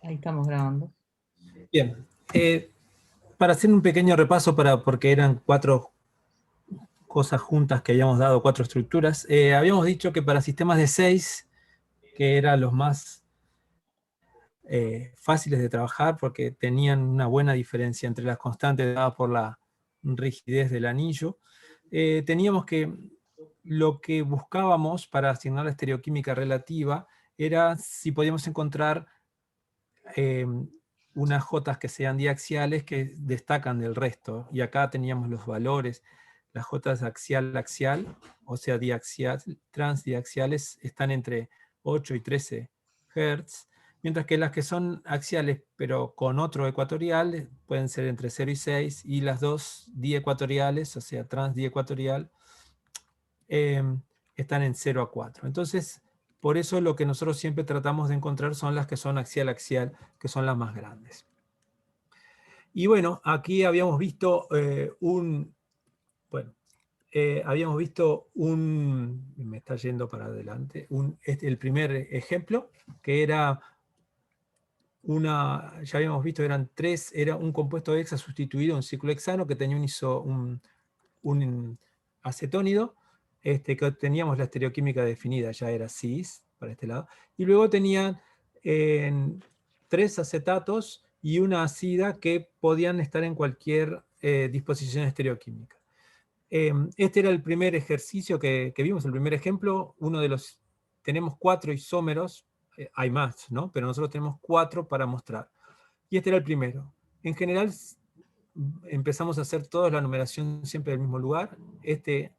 Ahí estamos grabando. Bien, para hacer un pequeño repaso, porque eran 4 cosas juntas que habíamos dado, 4 estructuras, habíamos dicho que para sistemas de 6, que eran los más fáciles de trabajar porque tenían una buena diferencia entre las constantes dadas por la rigidez del anillo, teníamos que lo que buscábamos para asignar la estereoquímica relativa era si podíamos encontrar unas jotas que sean diaxiales que destacan del resto, y acá teníamos los valores. Las jotas axial-axial, o sea, transdiaxiales, están entre 8 y 13 Hz, mientras que las que son axiales pero con otro ecuatorial pueden ser entre 0 y 6, y las dos diecuatoriales, o sea, transdiecuatorial, están en 0 a 4. Entonces, por eso lo que nosotros siempre tratamos de encontrar son las que son axial-axial, que son las más grandes. Y bueno, aquí habíamos visto me está yendo para adelante, el primer ejemplo, que era ya habíamos visto, era un compuesto hexa sustituido, un ciclohexano que tenía un acetónido, que teníamos la estereoquímica definida, ya era cis para este lado, y luego tenían 3 acetatos y una acida que podían estar en cualquier disposición estereoquímica. Este era el primer ejercicio que vimos, el primer ejemplo. Tenemos 4 isómeros, hay más, ¿no? Pero nosotros tenemos 4 para mostrar. Y este era el primero. En general, empezamos a hacer toda la numeración siempre del mismo lugar. Este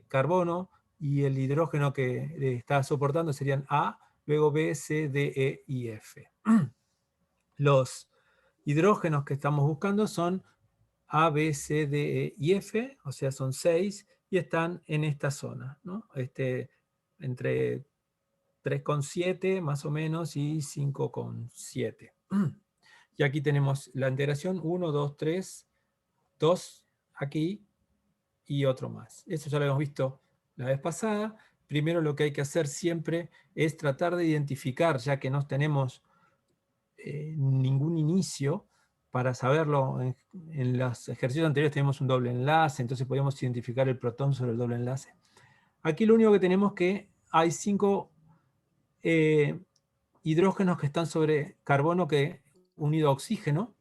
carbono y el hidrógeno que está soportando serían A, luego B, C, D, E y F. Los hidrógenos que estamos buscando son A, B, C, D, E y F, o sea, son 6, y están en esta zona, ¿no? Entre 3,7 más o menos y 5,7. Y aquí tenemos la integración 1, 2, 3, 2 aquí y otro más. Eso ya lo habíamos visto la vez pasada. Primero lo que hay que hacer siempre es tratar de identificar, ya que no tenemos ningún inicio, para saberlo. En los ejercicios anteriores tenemos un doble enlace, entonces podemos identificar el protón sobre el doble enlace. Aquí lo único que tenemos que hay 5 hidrógenos que están sobre carbono unido a oxígeno,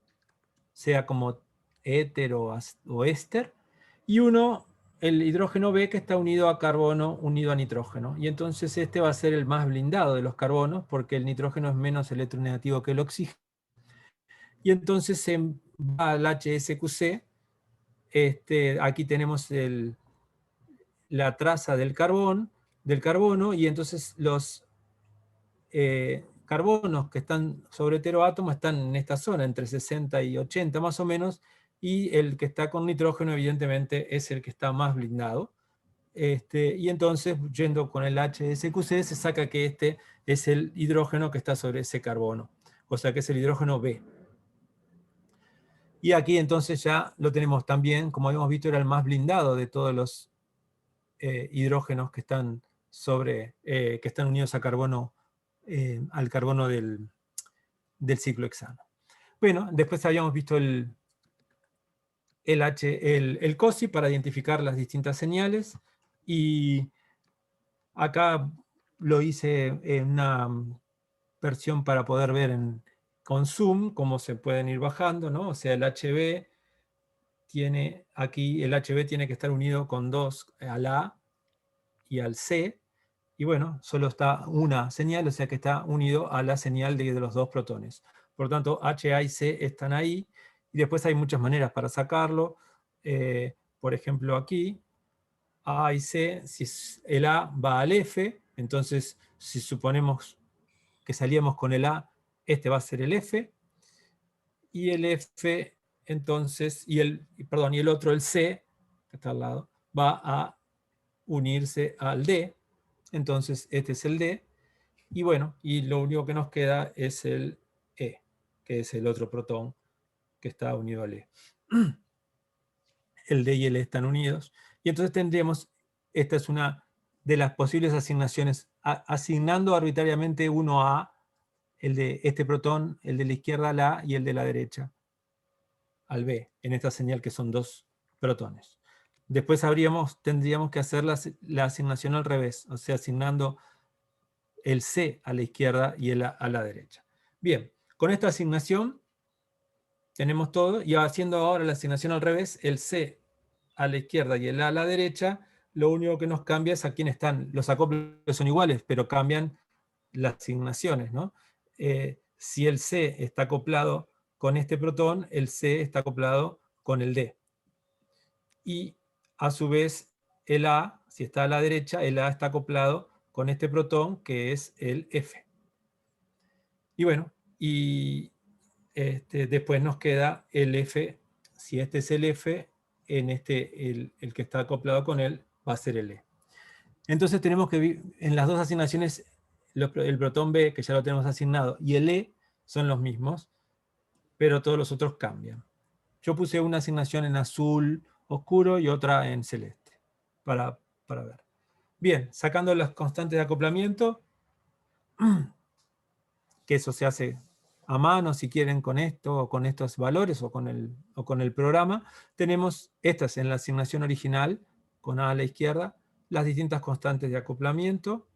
sea como éter o éster, y el hidrógeno B, que está unido a carbono unido a nitrógeno. Y entonces este va a ser el más blindado de los carbonos, porque el nitrógeno es menos electronegativo que el oxígeno. Y entonces se va al HSQC. Aquí tenemos la traza del carbono, y entonces los carbonos que están sobre heteroátomo están en esta zona, entre 60 y 80 más o menos, y el que está con nitrógeno evidentemente es el que está más blindado. Y entonces, yendo con el HSQC, se saca que este es el hidrógeno que está sobre ese carbono, o sea que es el hidrógeno B. Y aquí entonces ya lo tenemos también, como habíamos visto, era el más blindado de todos los hidrógenos que están que están unidos a carbono, al carbono del ciclohexano. Bueno, después habíamos visto el COSI para identificar las distintas señales, y acá lo hice en una versión para poder ver con zoom cómo se pueden ir bajando, ¿no? O sea, el HB el HB tiene que estar unido con 2 al A y al C, y bueno, solo está una señal, o sea que está unido a la señal de los 2 protones. Por lo tanto, H, A y C están ahí, y después hay muchas maneras para sacarlo. Por ejemplo, aquí, A y C, si el A va al F, entonces si suponemos que salíamos con el A, este va a ser el F, y el F, entonces, y el otro, el C, que está al lado, va a unirse al D, entonces este es el D, y bueno, y lo único que nos queda es el E, que es el otro protón que está unido al E. El D y el E están unidos, y entonces tendríamos, esta es una de las posibles asignaciones, asignando arbitrariamente uno a el de este protón, el de la izquierda al A y el de la derecha al B, en esta señal que son dos protones. Después tendríamos que hacer la asignación al revés, o sea, asignando el C a la izquierda y el A a la derecha. Bien, con esta asignación tenemos todo, y haciendo ahora la asignación al revés, el C a la izquierda y el A a la derecha, lo único que nos cambia es a quién están. Los acoples son iguales, pero cambian las asignaciones, ¿no? Si el C está acoplado con este protón, el C está acoplado con el D. Y a su vez el A, si está a la derecha, el A está acoplado con este protón que es el F. Y bueno, después nos queda el F, si este es el F, el que está acoplado con él va a ser el E. Entonces tenemos que, en las dos asignaciones, el protón B, que ya lo tenemos asignado, y el E son los mismos, pero todos los otros cambian. Yo puse una asignación en azul oscuro y otra en celeste, para ver. Bien, sacando las constantes de acoplamiento, que eso se hace a mano, si quieren, con esto, o con estos valores, o con el programa, tenemos estas en la asignación original, con A a la izquierda, las distintas constantes de acoplamiento,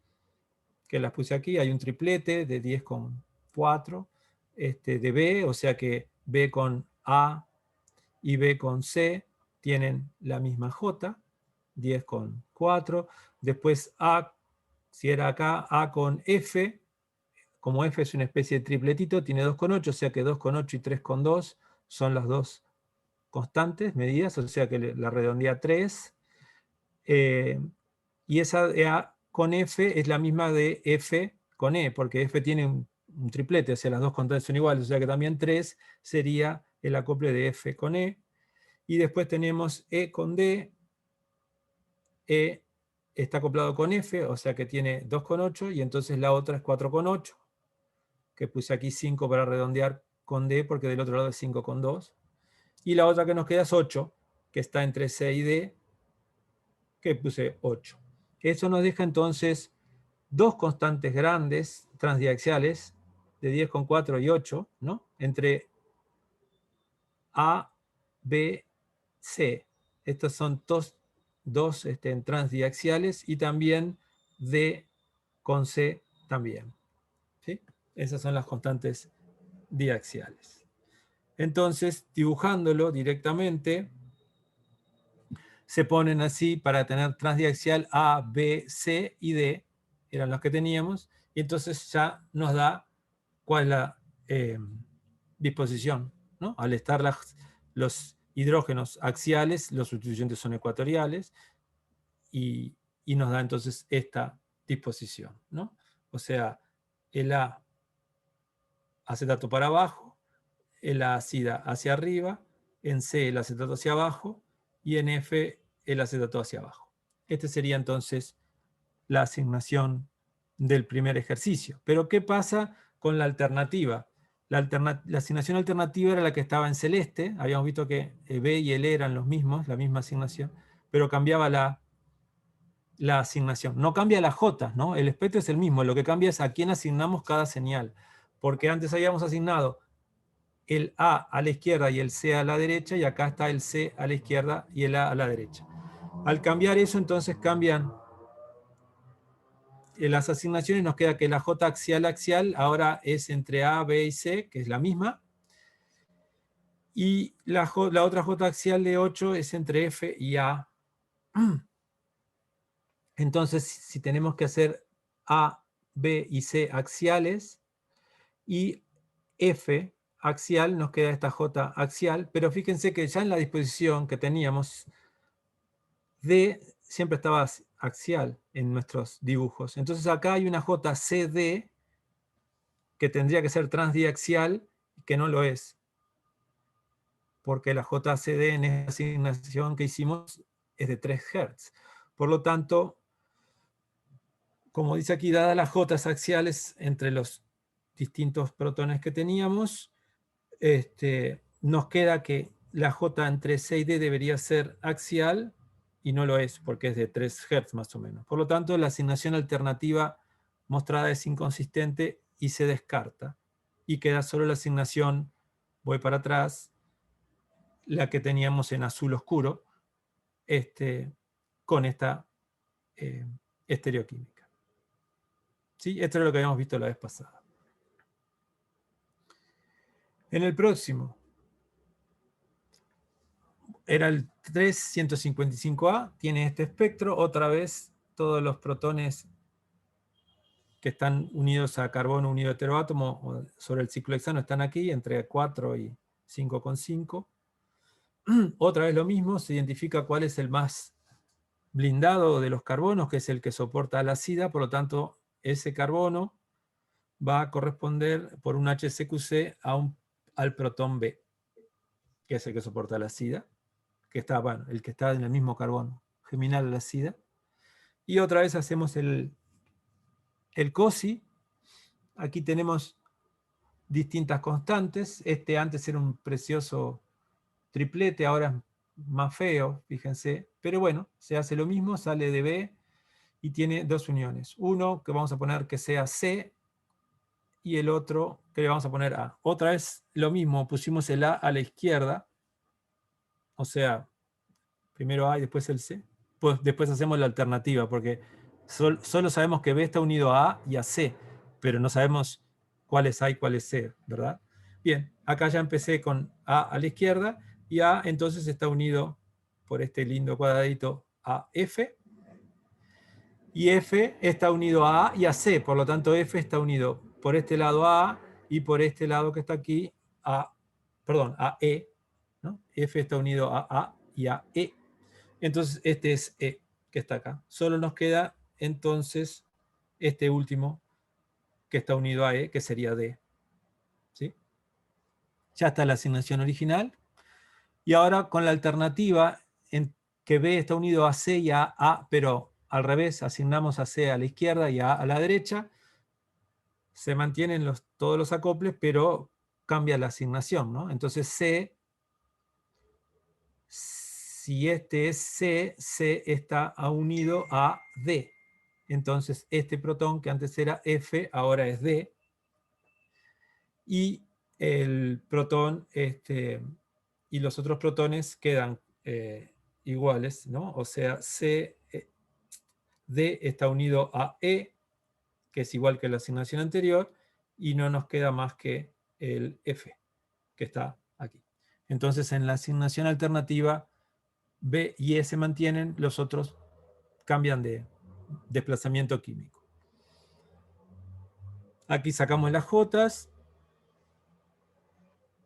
que las puse aquí. Hay un triplete de 10,4 de B, o sea que B con A y B con C tienen la misma J, 10,4. Después A, si era acá, A con F, como F es una especie de tripletito, tiene 2,8, o sea que 2,8 y 3,2 son las dos constantes medidas, o sea que la redondea a 3. Y esa de A con F es la misma de F con E, porque F tiene un triplete, o sea, las dos constantes son iguales, o sea que también 3 sería el acople de F con E. Y después tenemos E con D. E está acoplado con F, o sea que tiene 2,8, y entonces la otra es 4,8, que puse aquí 5 para redondear con D, porque del otro lado es 5,2. Y la otra que nos queda es 8, que está entre C y D, que puse 8. Eso nos deja entonces dos constantes grandes transdiaxiales de 10,4 y 8, ¿no? Entre A, B, C. Estos son dos transdiaxiales, y también D con C también. ¿Sí? Esas son las constantes diaxiales. Entonces, dibujándolo directamente, se ponen así para tener transdiaxial A, B, C y D, eran los que teníamos, y entonces ya nos da cuál es la disposición, ¿no? Al estar los hidrógenos axiales, los sustituyentes son ecuatoriales, y nos da entonces esta disposición, ¿no? O sea, el A acetato para abajo, el acida hacia arriba, en C el acetato hacia abajo, y en F el acetato hacia abajo. Esta sería entonces la asignación del primer ejercicio. Pero ¿qué pasa con la alternativa? La asignación alternativa era la que estaba en celeste. Habíamos visto que el B y el E eran los mismos, la misma asignación, pero cambiaba la asignación. No cambia la J, ¿no? El espectro es el mismo, lo que cambia es a quién asignamos cada señal. Porque antes habíamos asignado el A a la izquierda y el C a la derecha, y acá está el C a la izquierda y el A a la derecha. Al cambiar eso, entonces cambian las asignaciones, nos queda que la J axial ahora es entre A, B y C, que es la misma, y la otra J axial de 8 es entre F y A. Entonces, si tenemos que hacer A, B y C axiales, y F axial, nos queda esta J axial, pero fíjense que ya en la disposición que teníamos, D siempre estaba axial en nuestros dibujos. Entonces acá hay una JCD que tendría que ser transdiaxial, que no lo es, porque la JCD en esta asignación que hicimos es de 3 Hz. Por lo tanto, como dice aquí, dadas las J axiales entre los distintos protones que teníamos, nos queda que la J entre C y D debería ser axial, y no lo es, porque es de 3 Hz más o menos. Por lo tanto, la asignación alternativa mostrada es inconsistente y se descarta. y queda solo la asignación, voy para atrás, la que teníamos en azul oscuro, con esta estereoquímica. ¿Sí? Esto es lo que habíamos visto la vez pasada. En el próximo, era el 3.155A, tiene este espectro, otra vez todos los protones que están unidos a carbono unido heteroátomo sobre el ciclo hexano están aquí, entre 4 y 5,5. Otra vez lo mismo, se identifica cuál es el más blindado de los carbonos, que es el que soporta la SIDA, por lo tanto, ese carbono va a corresponder por un HCQC al protón B, que es el que soporta la SIDA, que está, bueno, el que está en el mismo carbono geminal a la SIDA. Y otra vez hacemos el COSI. Aquí tenemos distintas constantes. Este antes era un precioso triplete, ahora es más feo, fíjense. Pero bueno, se hace lo mismo, sale de B y tiene dos uniones. Uno que vamos a poner que sea C y el otro que le vamos a poner A. Otra vez lo mismo, pusimos el A la izquierda. O sea, primero A y después el C. Pues después hacemos la alternativa, porque solo sabemos que B está unido a A y a C, pero no sabemos cuál es A y cuál es C, ¿verdad? Bien, acá ya empecé con A la izquierda, y A entonces está unido por este lindo cuadradito a F, y F está unido a A y a C, por lo tanto F está unido por este lado a A, y por este lado que está aquí a E, ¿no? F está unido a A y a E. Entonces este es E, que está acá. Solo nos queda entonces este último, que está unido a E, que sería D. ¿Sí? Ya está la asignación original. Y ahora con la alternativa, en que B está unido a C y a A, pero al revés, asignamos a C a la izquierda y a la derecha, se mantienen todos los acoples, pero cambia la asignación, ¿no? Entonces C, si este es C, C está unido a D. Entonces este protón, que antes era F, ahora es D. Y el protón y los otros protones quedan iguales, ¿no? O sea, D está unido a E, que es igual que la asignación anterior, y no nos queda más que el F, que está aquí. Entonces, en la asignación alternativa, B y E se mantienen, los otros cambian de desplazamiento químico. Aquí sacamos las Jotas.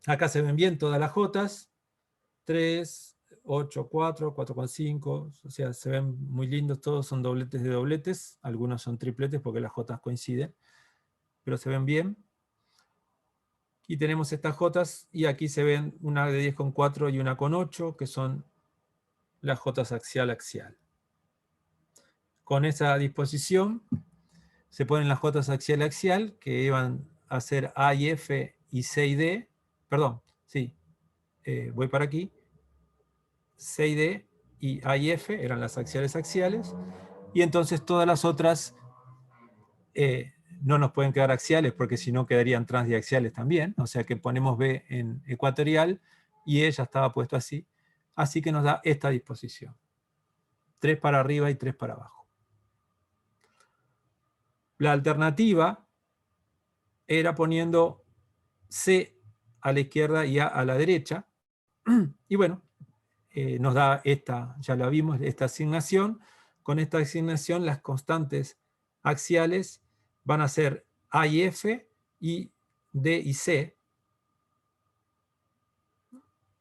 Acá se ven bien todas las Jotas. 3, 8, 4, 4,5. O sea, se ven muy lindos. Todos son dobletes de dobletes. Algunos son tripletes porque las Jotas coinciden. Pero se ven bien. Y tenemos estas Jotas. Y aquí se ven una de 10,4 y una con 8, que son las Jotas axial-axial. Con esa disposición se ponen las Jotas axial-axial, que iban a ser A y F y C y D. Perdón, sí, voy para aquí. C y D y A y F eran las axiales, y entonces todas las otras no nos pueden quedar axiales, porque si no quedarían transdiaxiales también. O sea que ponemos B en ecuatorial, y E ya estaba puesto así. Así que nos da esta disposición. 3 para arriba y 3 para abajo. La alternativa era poniendo C a la izquierda y A a la derecha. Y bueno, nos da esta, ya la vimos, esta asignación. Con esta asignación las constantes axiales van a ser A y F, y D y C.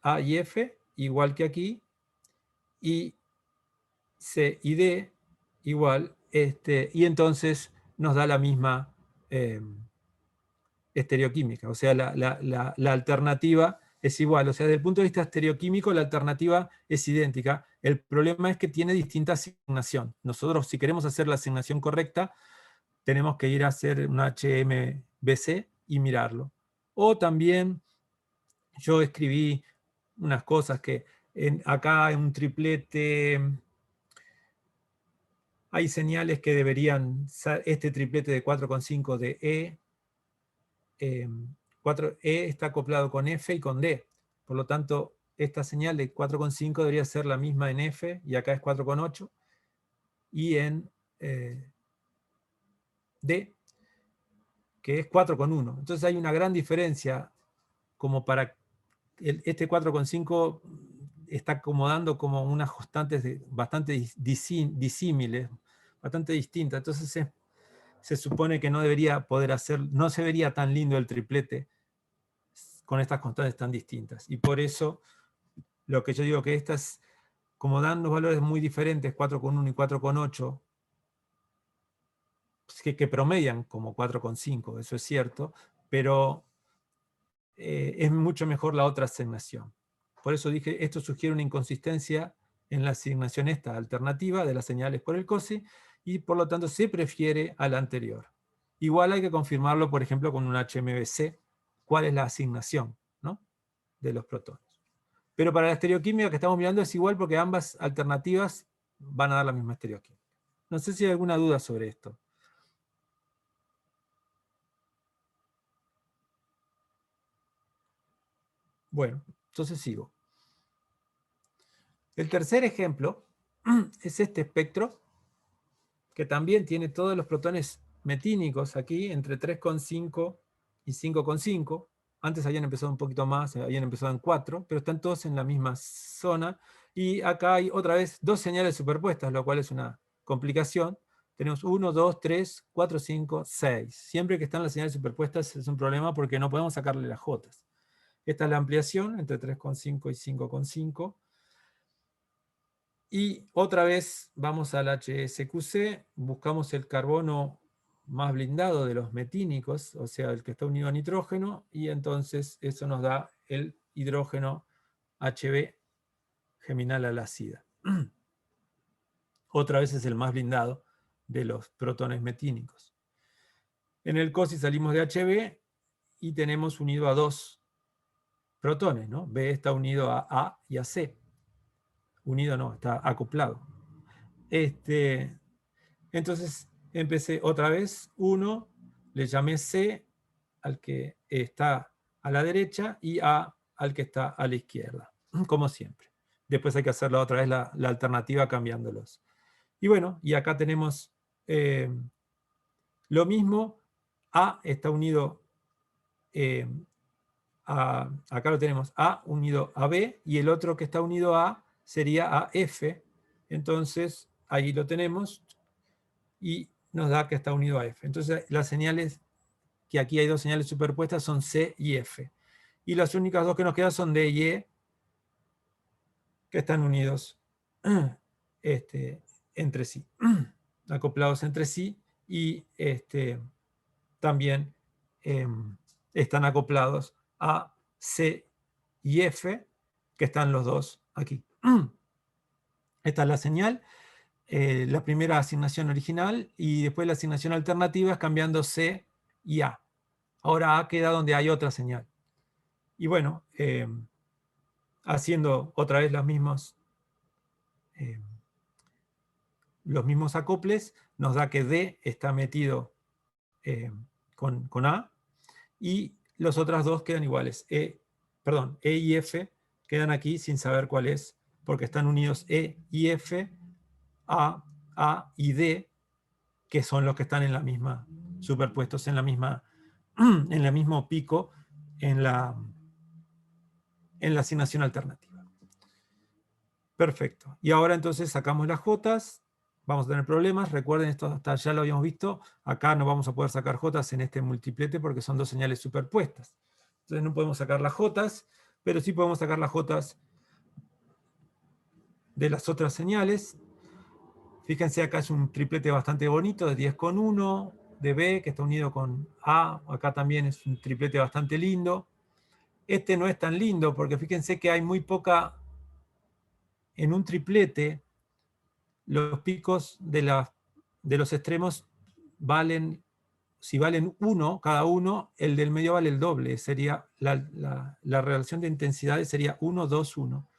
A y F igual que aquí, y C y D igual, y entonces nos da la misma estereoquímica. O sea, la alternativa es igual. O sea, desde el punto de vista estereoquímico, la alternativa es idéntica. El problema es que tiene distinta asignación. Nosotros, si queremos hacer la asignación correcta, tenemos que ir a hacer un HMBC y mirarlo. O también yo escribí unas cosas que acá en un triplete hay señales que deberían ser este triplete de 4,5 de E, E está acoplado con F y con D. Por lo tanto, esta señal de 4,5 debería ser la misma en F, y acá es 4,8, y en D, que es 4,1. Entonces hay una gran diferencia, como para este 4,5 está acomodando como unas constantes bastante disímiles, bastante distintas. Entonces se supone que no debería poder hacer, no se vería tan lindo el triplete con estas constantes tan distintas. Y por eso lo que yo digo que estas, como dan los valores muy diferentes, 4,1 y 4,8, que promedian como 4,5, eso es cierto, pero es mucho mejor la otra asignación. Por eso dije, esto sugiere una inconsistencia en la asignación esta alternativa de las señales por el COSI, y por lo tanto se prefiere a la anterior. Igual hay que confirmarlo, por ejemplo, con un HMBC, cuál es la asignación, ¿no?, de los protones. Pero para la estereoquímica que estamos mirando es igual, porque ambas alternativas van a dar la misma estereoquímica. No sé si hay alguna duda sobre esto. Bueno, entonces sigo. El tercer ejemplo es este espectro, que también tiene todos los protones metínicos aquí, entre 3,5 y 5,5. Antes habían empezado un poquito más, habían empezado en 4, pero están todos en la misma zona. Y acá hay otra vez dos señales superpuestas, lo cual es una complicación. Tenemos 1, 2, 3, 4, 5, 6. Siempre que están las señales superpuestas es un problema, porque no podemos sacarle las jotas. Esta es la ampliación entre 3,5 y 5,5. Y otra vez vamos al HSQC, buscamos el carbono más blindado de los metínicos, o sea, el que está unido a nitrógeno, y entonces eso nos da el hidrógeno HB geminal alacida. Otra vez es el más blindado de los protones metínicos. En el COSI salimos de HB y tenemos unido a dos protones, ¿no? B está unido a A y a C. Unido no, está acoplado. Entonces empecé otra vez, 1, le llamé C al que está a la derecha y A al que está a la izquierda, como siempre. Después hay que hacerla otra vez la alternativa cambiándolos. Y bueno, y acá tenemos lo mismo. A está unido acá lo tenemos, A unido a B, y el otro que está unido a A sería a F. Entonces ahí lo tenemos, y nos da que está unido a F. Entonces las señales, que aquí hay dos señales superpuestas, son C y F. Y las únicas dos que nos quedan son D y E, que están unidos entre sí, acoplados entre sí, y también están acoplados a C y F, que están los dos aquí. Esta es la señal. La primera asignación original, y después la asignación alternativa es cambiando C y A. Ahora A queda donde hay otra señal. Y bueno, haciendo otra vez los mismos acoples, nos da que D está metido con A, y los otras dos quedan iguales. E y F quedan aquí sin saber cuál es, porque están unidos E y F, A y D, que son los que están en la misma, superpuestos en la misma, en el mismo pico, en la asignación alternativa. Perfecto. Y ahora entonces sacamos las jotas. Vamos a tener problemas. Recuerden, esto hasta ya lo habíamos visto. Acá no vamos a poder sacar jotas en este multiplete, porque son dos señales superpuestas. Entonces no podemos sacar las jotas, pero sí podemos sacar las jotas de las otras señales. Fíjense, acá es un triplete bastante bonito, de 10,1, de B, que está unido con A. Acá también es un triplete bastante lindo. Este no es tan lindo, porque fíjense que hay muy poca, en un triplete, los picos de los extremos valen, si valen 1 cada uno, el del medio vale el doble. Sería la relación de intensidades sería 1, 2, 1.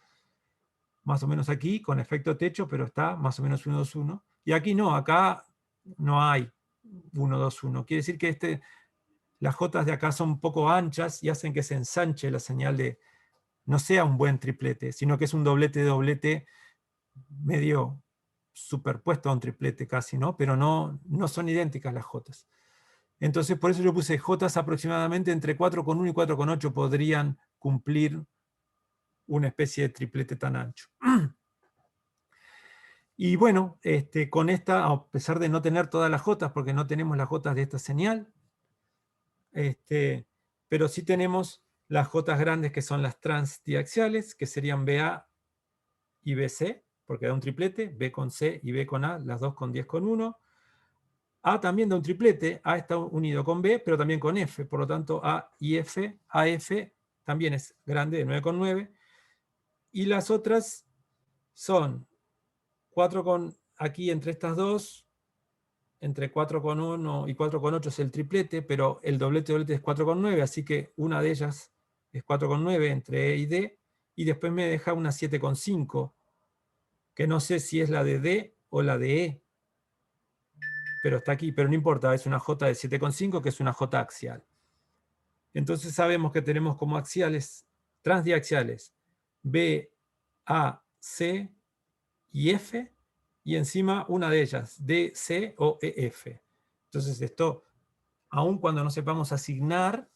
Más o menos aquí, con efecto techo, pero está más o menos 1, 2, 1. Y aquí no, acá no hay 1, 2, 1. Quiere decir que las J de acá son un poco anchas y hacen que se ensanche la señal de, no sea un buen triplete, sino que es un doblete medio superpuesto a un triplete casi, ¿no? Pero no son idénticas las J. Entonces por eso yo puse J aproximadamente entre 4,1 y 4,8 podrían cumplir una especie de triplete tan ancho. Y bueno, con esta, a pesar de no tener todas las J, porque no tenemos las J de esta señal, pero sí tenemos las J grandes que son las transdiaxiales, que serían BA y BC, porque da un triplete, B con C y B con A, las dos con 10 con 1. A también da un triplete, A está unido con B, pero también con F, por lo tanto A y F, AF también es grande, de 9,9. Y las otras son 4 con, aquí entre estas dos, entre 4,1 y 4,8 es el triplete, pero el doblete es 4,9, así que una de ellas es 4,9 entre E y D, y después me deja una 7,5, que no sé si es la de D o la de E, pero está aquí, pero no importa, es una J de 7,5 que es una J axial. Entonces sabemos que tenemos como axiales, transdiaxiales, B, A, C y F, y encima una de ellas, D, C o E, F. Entonces esto, aun cuando no sepamos asignar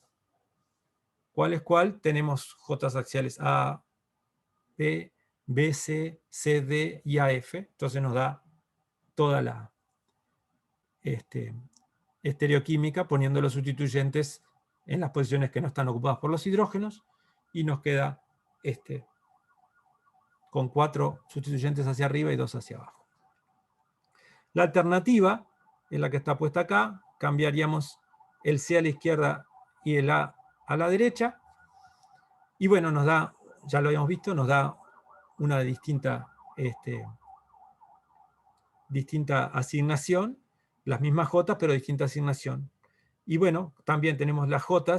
cuál es cuál, tenemos J axiales A, B, B, C, C, D y A, F. Entonces nos da toda la estereoquímica poniendo los sustituyentes en las posiciones que no están ocupadas por los hidrógenos, y nos queda con 4 sustituyentes hacia arriba y 2 hacia abajo. La alternativa es la que está puesta acá, cambiaríamos el C a la izquierda y el A a la derecha, y bueno, nos da, ya lo habíamos visto, nos da una distinta asignación, las mismas J, pero distinta asignación. Y bueno, también tenemos las J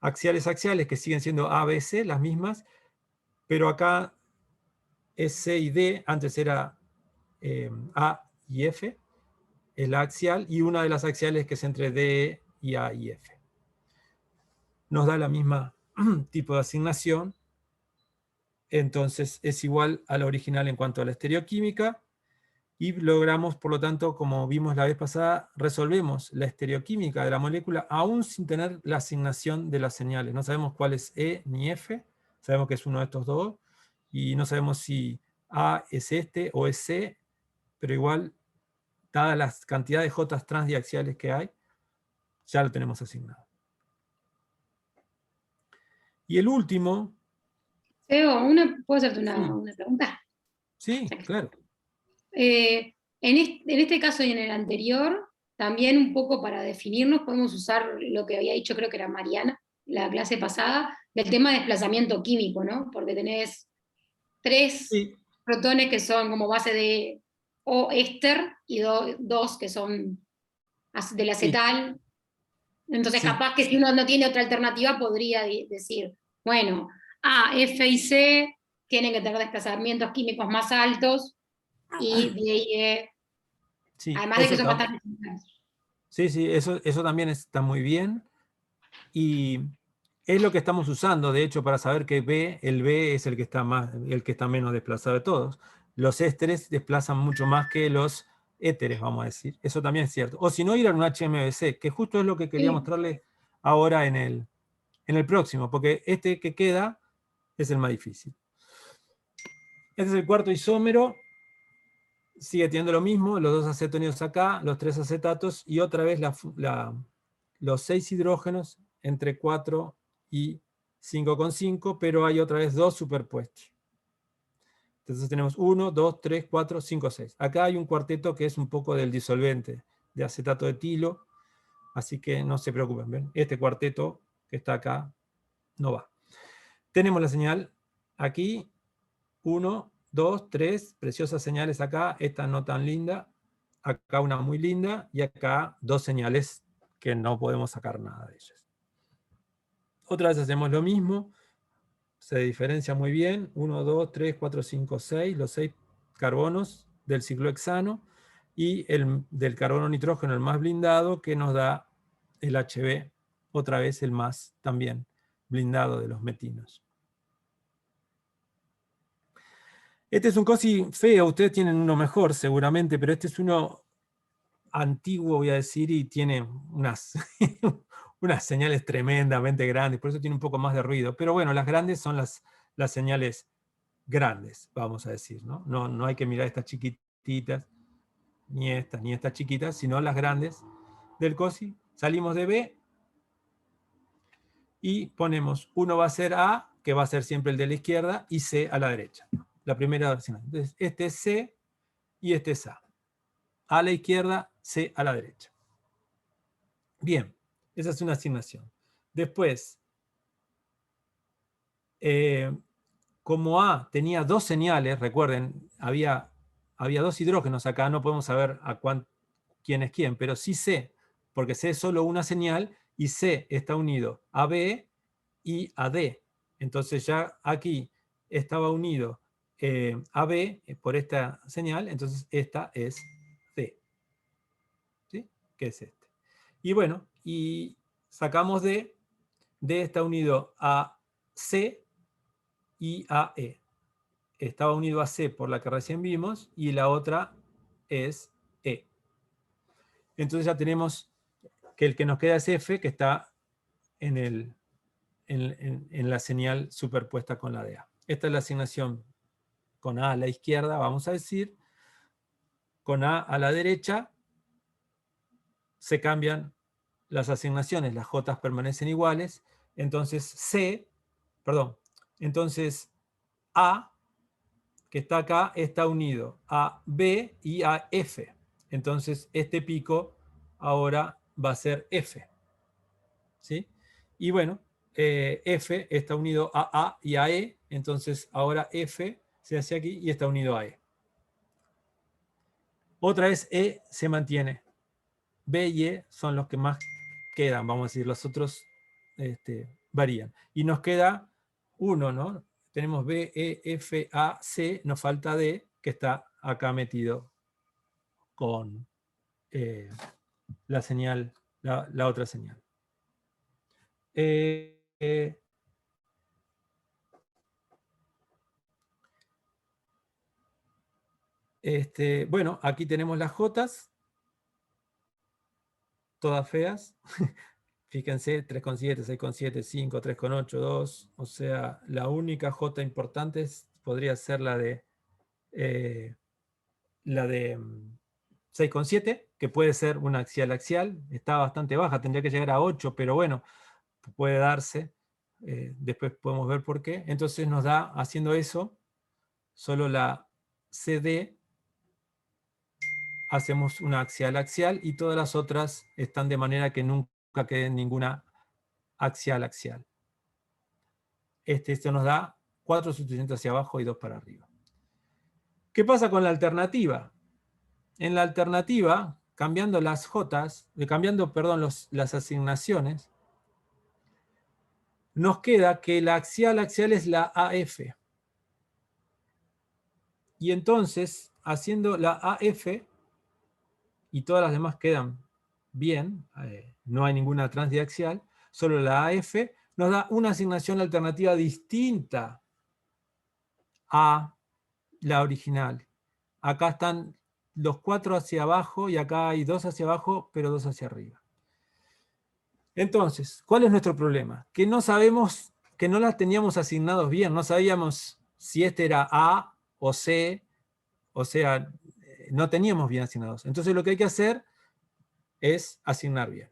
axiales, que siguen siendo A, B, C, las mismas, pero acá es C y D, antes era A y F, es la axial, y una de las axiales que es entre D y A y F. Nos da la misma tipo de asignación, entonces es igual a la original en cuanto a la estereoquímica, y logramos, por lo tanto, como vimos la vez pasada, resolvemos la estereoquímica de la molécula aún sin tener la asignación de las señales. No sabemos cuál es E ni F, sabemos que es uno de estos dos, y no sabemos si A es este o es C, pero igual, dada la cantidad de J transdiaxiales que hay, ya lo tenemos asignado. Y el último... Sebo, ¿puedo hacerte una pregunta? Sí, claro. En este caso y en el anterior, también un poco para definirnos, podemos usar lo que había dicho, creo que era Mariana, la clase pasada, del tema de desplazamiento químico, ¿no? Porque tenés 3 Sí. protones que son como base de O éster y 2 que son del acetal. Entonces, Sí. capaz que si uno no tiene otra alternativa, podría decir, bueno, A, F y C tienen que tener desplazamientos químicos más altos, y D y E, Sí, además de que son bastante similares. sí, eso también está muy bien. Y es lo que estamos usando, de hecho, para saber que el B es el que está menos desplazado de todos. Los ésteres desplazan mucho más que los éteres, vamos a decir. Eso también es cierto. O si no, ir a un HMBC, que justo es lo que quería mostrarles ahora en el próximo, porque este que queda es el más difícil. Este es el cuarto isómero. Sigue teniendo lo mismo, los 2 acetonidos acá, los 3 acetatos, y otra vez los 6 hidrógenos entre 4 y 5,5, pero hay otra vez 2 superpuestos. Entonces tenemos 1, 2, 3, 4, 5, 6. Acá hay un cuarteto que es un poco del disolvente de acetato de etilo, así que no se preocupen, ¿ven? Este cuarteto que está acá no va. Tenemos la señal aquí, 1, 2, 3, preciosas señales acá, esta no tan linda, acá una muy linda, y acá 2 señales que no podemos sacar nada de ellas. Otra vez hacemos lo mismo, se diferencia muy bien, 1, 2, 3, 4, 5, 6, los 6 carbonos del ciclohexano, y el del carbono nitrógeno, el más blindado, que nos da el HB otra vez el más también blindado de los metinos. Este es un COSI feo, ustedes tienen uno mejor seguramente, pero este es uno antiguo, voy a decir, y tiene unas, unas señales tremendamente grandes, por eso tiene un poco más de ruido. Pero bueno, las grandes son las señales grandes, vamos a decir, ¿no? No hay que mirar estas chiquititas, ni estas chiquitas, sino las grandes del COSI. Salimos de B y ponemos, uno va a ser A, que va a ser siempre el de la izquierda, y C a la derecha. La primera asignación. Entonces, este es C y este es A. A a la izquierda, C a la derecha. Bien, esa es una asignación. Después, como A tenía dos señales, recuerden, había dos hidrógenos acá, no podemos saber quién es quién, pero sí C, porque C es solo una señal, y C está unido a B y a D. Entonces ya aquí estaba unido a B por esta señal, entonces esta es D. ¿Sí? Que es este. Y bueno, y sacamos D. D está unido a C y a E. Estaba unido a C por la que recién vimos, y la otra es E. Entonces ya tenemos que el que nos queda es F, que está en la señal superpuesta con la de A. Esta es la asignación con A a la izquierda, vamos a decir. Con A a la derecha se cambian las asignaciones, las J permanecen iguales. Entonces entonces A, que está acá, está unido a B y a F. Entonces este pico ahora va a ser F. ¿Sí? Y bueno, F está unido a A y a E, entonces ahora F se hace aquí y está unido a E. Otra vez E se mantiene. B y E son los que más quedan, vamos a decir, los otros varían. Y nos queda uno, ¿no? Tenemos B, E, F, A, C, nos falta D, que está acá metido con la señal, la otra señal. Bueno, aquí tenemos las Jotas, todas feas. Fíjense, 3,7, 6,7, 5, 3,8, 2. O sea, la única J importante podría ser la de 6,7, que puede ser una axial-axial. Está bastante baja, tendría que llegar a 8, pero bueno, puede darse. Después podemos ver por qué. Entonces nos da, haciendo eso, solo la CD, hacemos una axial-axial, y todas las otras están de manera que nunca quede ninguna axial-axial. Esto nos da 4 sustituyentes hacia abajo y 2 para arriba. ¿Qué pasa con la alternativa? En la alternativa, cambiando las Jotas, cambiando, perdón, las asignaciones, nos queda que la axial-axial es la AF. Y entonces, haciendo la AF, y todas las demás quedan bien, no hay ninguna transdiaxial, solo la AF, nos da una asignación alternativa distinta a la original. Acá están los 4 hacia abajo, y acá hay 2 hacia abajo, pero 2 hacia arriba. Entonces, ¿cuál es nuestro problema? Que no sabemos, que no las teníamos asignados bien, no sabíamos si este era A o C, o sea, no teníamos bien asignados. Entonces lo que hay que hacer es asignar bien.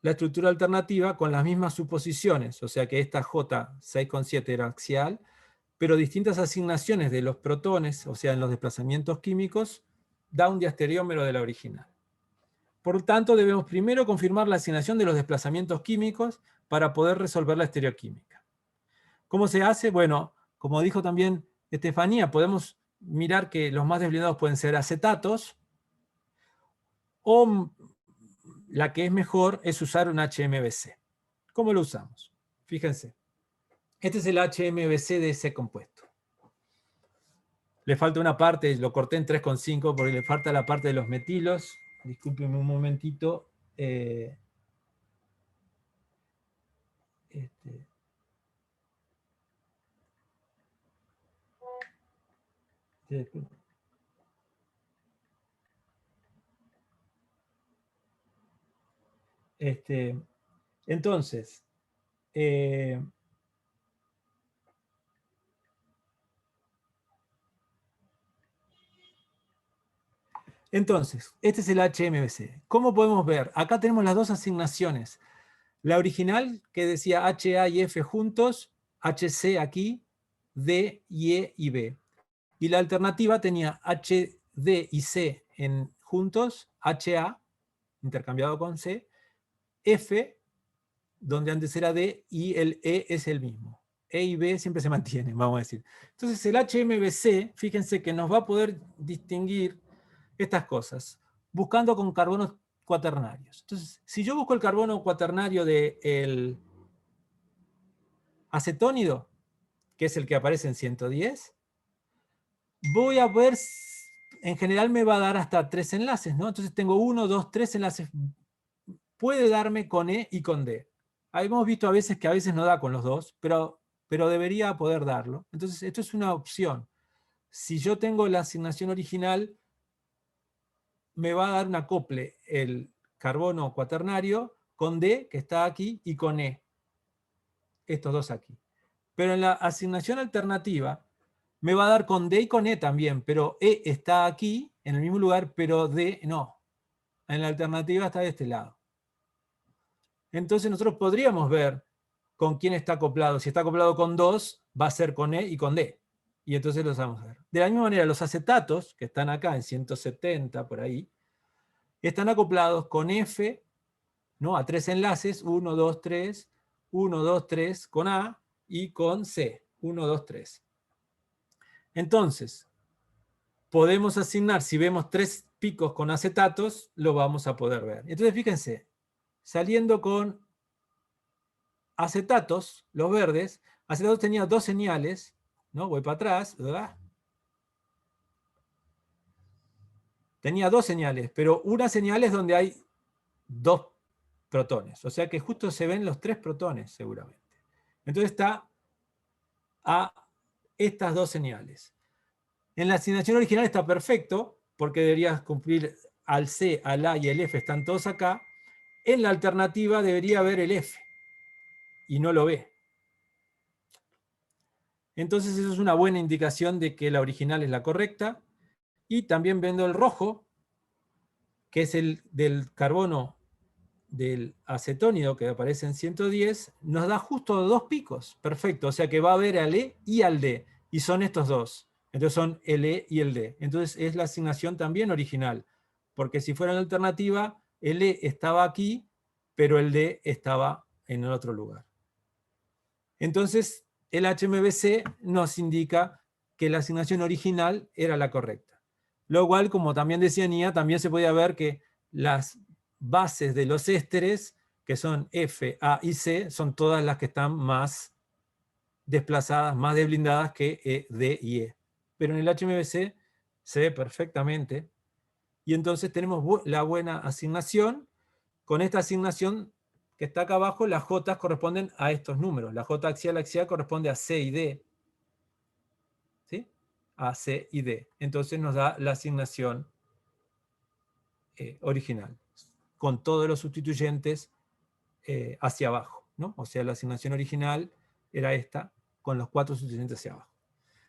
La estructura alternativa con las mismas suposiciones, o sea que esta J 6,7 era axial, pero distintas asignaciones de los protones, o sea en los desplazamientos químicos, da un diasteriómero de la original. Por tanto, debemos primero confirmar la asignación de los desplazamientos químicos para poder resolver la estereoquímica. ¿Cómo se hace? Bueno, como dijo también Estefanía, podemos mirar que los más desblindados pueden ser acetatos, o la que es mejor es usar un HMBC. ¿Cómo lo usamos? Fíjense. Este es el HMBC de ese compuesto. Le falta una parte, lo corté en 3,5 porque le falta la parte de los metilos. Discúlpenme un momentito. Entonces, este es el HMBC. ¿Cómo podemos ver? Acá tenemos las dos asignaciones. La original, que decía HA y F juntos, HC aquí, D y E y B. Y la alternativa tenía HD y C juntos, HA, intercambiado con C, F, donde antes era D, y el E es el mismo. E y B siempre se mantienen, vamos a decir. Entonces el HMBC, fíjense que nos va a poder distinguir estas cosas, buscando con carbonos cuaternarios. Entonces, si yo busco el carbono cuaternario del acetónido, que es el que aparece en 110, voy a ver, en general me va a dar hasta 3 enlaces, ¿no? Entonces tengo 1, 2, 3 enlaces. Puede darme con E y con D. Hemos visto a veces que a veces no da con los dos, pero debería poder darlo. Entonces, esto es una opción. Si yo tengo la asignación original, me va a dar un acople el carbono cuaternario con D, que está aquí, y con E. Estos dos aquí. Pero en la asignación alternativa, me va a dar con D y con E también, pero E está aquí, en el mismo lugar, pero D no. En la alternativa está de este lado. Entonces nosotros podríamos ver con quién está acoplado. Si está acoplado con 2, va a ser con E y con D. Y entonces los vamos a ver. De la misma manera, los acetatos, que están acá en 170, por ahí, están acoplados con F, ¿no? A 3 enlaces, 1, 2, 3, 1, 2, 3, con A, y con C, 1, 2, 3. Entonces, podemos asignar, si vemos 3 picos con acetatos, lo vamos a poder ver. Entonces, fíjense, saliendo con acetatos, los verdes, acetatos tenía 2 señales, ¿no? Voy para atrás, ¿verdad? Tenía 2 señales, pero una señal es donde hay 2 protones, o sea que justo se ven los 3 protones, seguramente. Entonces está a estas 2 señales. En la asignación original está perfecto, porque deberías cumplir al C, al A y el F, están todos acá. En la alternativa debería haber el F, y no lo ve. Entonces eso es una buena indicación de que la original es la correcta. Y también viendo el rojo, que es el del carbono del acetónido que aparece en 110, nos da justo 2 picos. Perfecto, o sea que va a haber al E y al D. Y son estos dos. Entonces son el E y el D. Entonces es la asignación también original. Porque si fuera la alternativa, el E estaba aquí, pero el D estaba en el otro lugar. Entonces el HMBC nos indica que la asignación original era la correcta. Lo cual, como también decía Nia, también se podía ver que las bases de los ésteres, que son F, A y C, son todas las que están más desplazadas, más desblindadas que E, D y E. Pero en el HMBC se ve perfectamente. Y entonces tenemos la buena asignación. Con esta asignación que está acá abajo, las J corresponden a estos números. La J axial corresponde a C y D. ¿Sí? A C y D. Entonces nos da la asignación original, con todos los sustituyentes hacia abajo, ¿no? O sea, la asignación original era esta, con los 4 sustituyentes hacia abajo.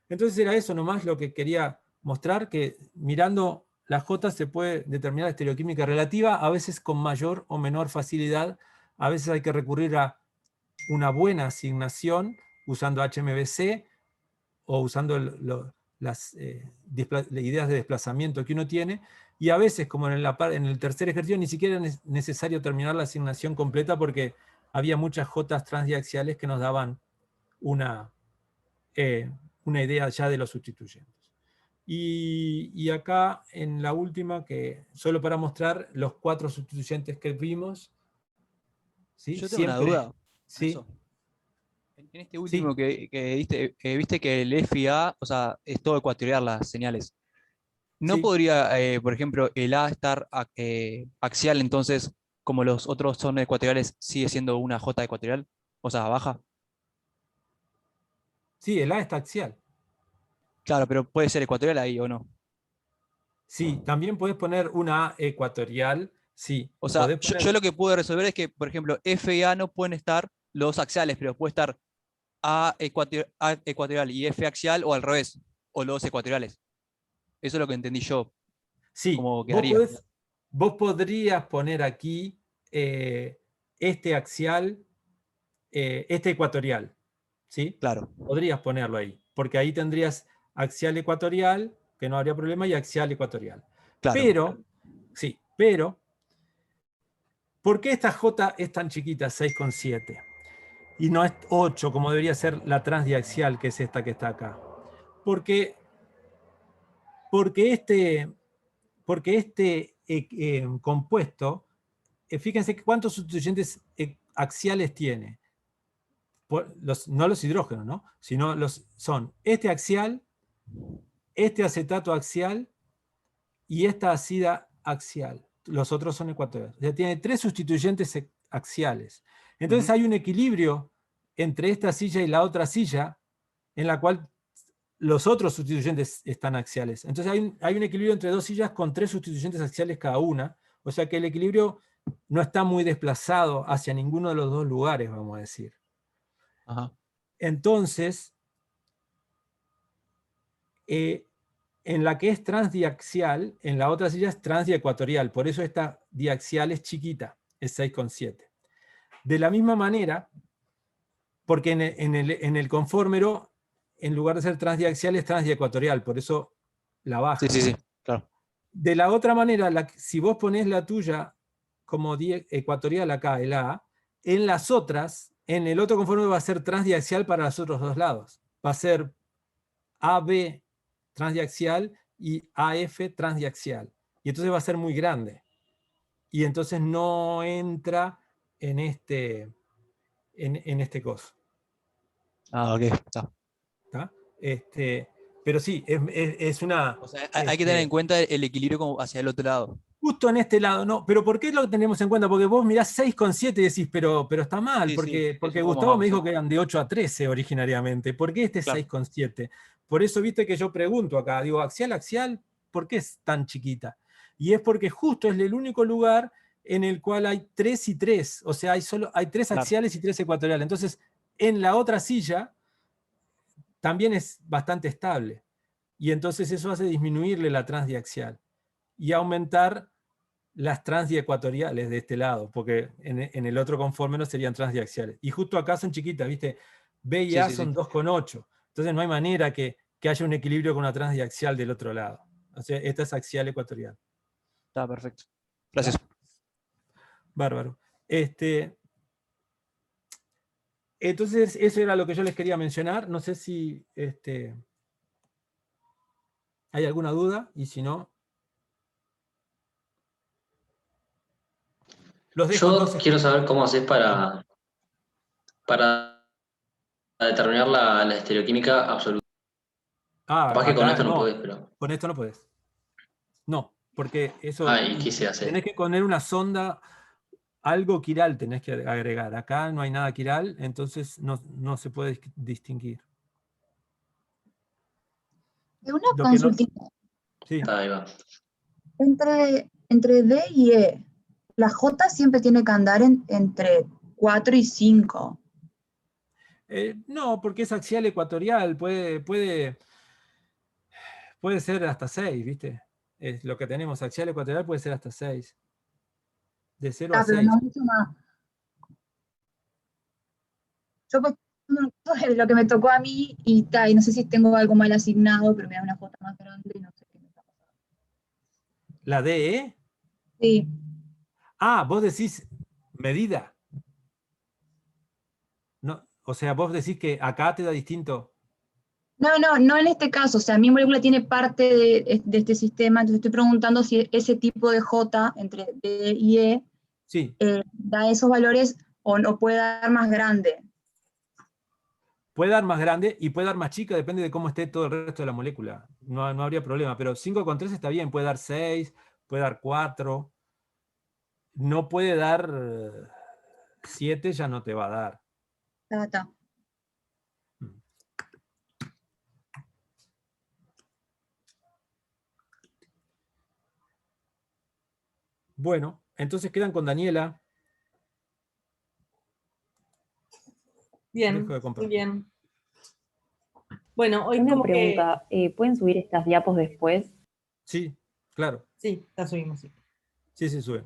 Entonces era eso nomás lo que quería mostrar, que mirando la J se puede determinar la estereoquímica relativa, a veces con mayor o menor facilidad, a veces hay que recurrir a una buena asignación usando HMBC o usando las ideas de desplazamiento que uno tiene, y a veces, como en el tercer ejercicio, ni siquiera es necesario terminar la asignación completa porque había muchas J transdiaxiales que nos daban una idea ya de los sustituyentes. Y acá en la última, que solo para mostrar los 4 sustituyentes que vimos, ¿sí? Yo tengo una Siempre, duda. ¿sí? Eso. En este Sí. último viste que el F y A, o sea, es todo ecuatorial las señales. ¿No Sí. podría, por ejemplo, el A estar axial, entonces, como los otros son ecuatoriales, sigue siendo una J ecuatorial? O sea, baja. Sí, el A está axial. Claro, pero puede ser ecuatorial ahí o no. Sí, también puedes poner una A ecuatorial. Sí, O sea, podés yo poner. lo que pude resolver es que, por ejemplo, F y A no pueden estar los axiales, pero puede estar A ecuatorial y F axial o al revés, o los ecuatoriales. Eso es lo que entendí yo, Sí, cómo quedaría. vos podrías poner aquí este axial, este ecuatorial. ¿Sí? Claro, Podrías ponerlo ahí, porque ahí tendrías axial ecuatorial, que no habría problema, y axial ecuatorial. claro. Pero, sí, pero, ¿por qué esta J es tan chiquita, 6,7? Y no es 8, como debería ser la transdiaxial, que es esta que está acá. Porque, porque este, porque este compuesto, fíjense cuántos sustituyentes axiales tiene. No los hidrógenos, ¿no? Sino son este axial, este acetato axial y esta acida axial. Los otros son ecuatoriales. O sea, tiene 3 sustituyentes axiales. Entonces Ujú. hay un equilibrio entre esta silla y la otra silla en la cual los otros sustituyentes están axiales. Entonces hay un equilibrio entre dos sillas con 3 sustituyentes axiales cada una. O sea que el equilibrio no está muy desplazado hacia ninguno de los dos lugares, vamos a decir. Ajá. Entonces, en la que es transdiaxial, en la otra silla es transdiecuatorial. Por eso esta diaxial es chiquita, es 6,7. De la misma manera, porque en el conformero, en lugar de ser transdiaxial, es transdiecuatorial. Por eso la Sí, baja. sí, sí, claro. De la otra manera, si vos ponés la tuya como ecuatorial acá, el A, en las otras, en el otro conformero va a ser transdiaxial para los otros dos lados. Va a ser AB transdiaxial y AF transdiaxial. Y entonces va a ser muy grande. Y entonces no entra en este coso. Ah, ok. Está. ¿Tá? Pero sí, es una. O sea, hay que tener en cuenta el equilibrio como hacia el otro lado. Justo en este lado, no. Pero ¿por qué lo tenemos en cuenta? Porque vos mirás 6,7 y decís, pero está mal, Sí, sí, es porque un poco más Gustavo bajo, me sí. dijo que eran de 8 a 13 originariamente. ¿Por qué este es Claro, 6,7? Por eso viste que yo pregunto acá, digo, axial, axial, ¿por qué es tan chiquita? Y es porque justo es el único lugar en el cual hay 3 y 3. O sea, hay 3 claro. axiales y 3 ecuatoriales. Entonces, en la otra silla también es bastante estable. Y entonces eso hace disminuirle la transdiaxial y aumentar las transdiecuatoriales de este lado, porque en el otro conforme serían transdiaxiales. Y justo acá son chiquitas, ¿viste? B y Sí, A sí, sí. son 2,8. Entonces no hay manera que haya un equilibrio con una transdiaxial del otro lado. O sea, esta es axial ecuatorial. Está perfecto. Gracias. ¿Está? Bárbaro. Entonces, eso era lo que yo les quería mencionar. No sé si hay alguna duda, y si no, los dejo Yo entonces quiero con. saber cómo haces para determinar la estereoquímica absoluta. Capaz que con Acá esto no podés, no, pero. con esto no podés. No, porque eso Ah, ¿y qué se hace? tenés que poner una sonda, algo quiral tenés que agregar. Acá no hay nada quiral, entonces no se puede distinguir. De una Lo que no, consultita. sí. Ahí va. Entre D y E, la J siempre tiene que andar entre 4 y 5. No, porque es axial ecuatorial, puede ser hasta 6, ¿viste? Es lo que tenemos, axial ecuatorial puede ser hasta 6, de 0 a Ah, pero no 6. mucho más. Yo pues, lo que me tocó a mí y no sé si tengo algo mal asignado, pero me da una J más grande y no sé qué me está pasando. ¿La DE? Sí. Vos decís medida. No, o sea, vos decís que acá te da distinto. No en este caso. O sea, mi molécula tiene parte de este sistema, entonces estoy preguntando si ese tipo de J entre D y E Sí, da esos valores o no puede dar más grande. puede dar más grande y puede dar más chica, depende de cómo esté todo el resto de la molécula. No habría problema, pero 5,3 está bien, puede dar 6, puede dar 4, no puede dar 7, ya no te va a dar. Está. Bueno, entonces quedan con Daniela. Bien, Dejo de muy compartir. bien. Bueno, hoy Una como que... pregunta, ¿pueden subir estas diapos después? Sí, claro. Sí, la subimos, sí. Sí, sí, sube.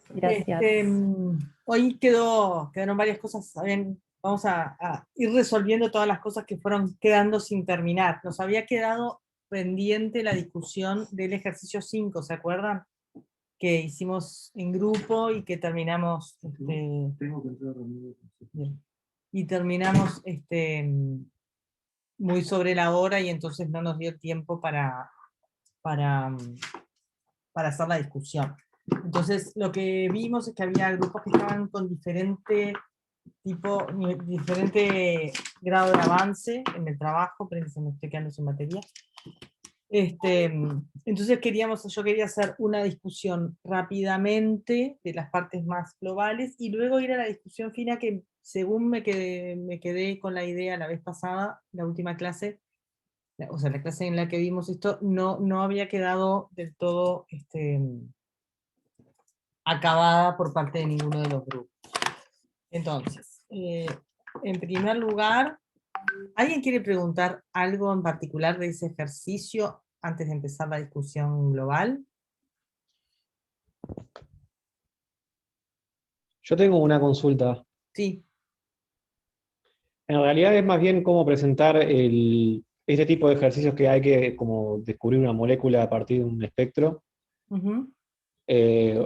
Gracias. Hoy quedaron varias cosas. Vamos a ir resolviendo todas las cosas que fueron quedando sin terminar. Nos había quedado pendiente la discusión del ejercicio 5, ¿se acuerdan? Que hicimos en grupo y que terminamos... bien. Y terminamos muy sobre la hora y entonces no nos dio tiempo para hacer la discusión. Entonces, lo que vimos es que había grupos que estaban con diferente grado de avance en el trabajo, pero se me estoy quedando sin materia. Entonces yo quería hacer una discusión rápidamente de las partes más globales y luego ir a la discusión fina que según me quedé con la idea la vez pasada, la última clase, o sea, la clase en la que vimos esto, no había quedado del todo acabada por parte de ninguno de los grupos. Entonces, en primer lugar, ¿alguien quiere preguntar algo en particular de ese ejercicio antes de empezar la discusión global? Yo tengo una consulta. Sí. En realidad es más bien cómo presentar este tipo de ejercicios que hay que como descubrir una molécula a partir de un espectro. Ujú.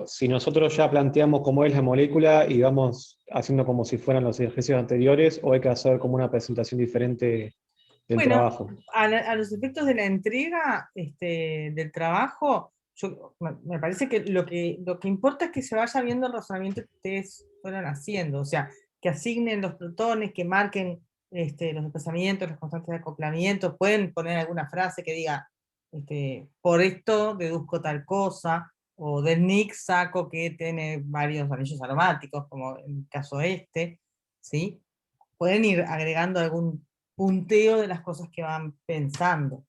Si nosotros ya planteamos cómo es la molécula y vamos haciendo como si fueran los ejercicios anteriores, o hay que hacer como una presentación diferente del Bueno, trabajo. a los efectos de la entrega del trabajo, me parece que lo que importa es que se vaya viendo el razonamiento que ustedes fueron haciendo, o sea, que asignen los protones, que marquen los desplazamientos, los constantes de acoplamiento, pueden poner alguna frase que diga, por esto deduzco tal cosa, o del NIC saco que tiene varios anillos aromáticos, como en el caso ¿sí? Pueden ir agregando algún punteo de las cosas que van pensando.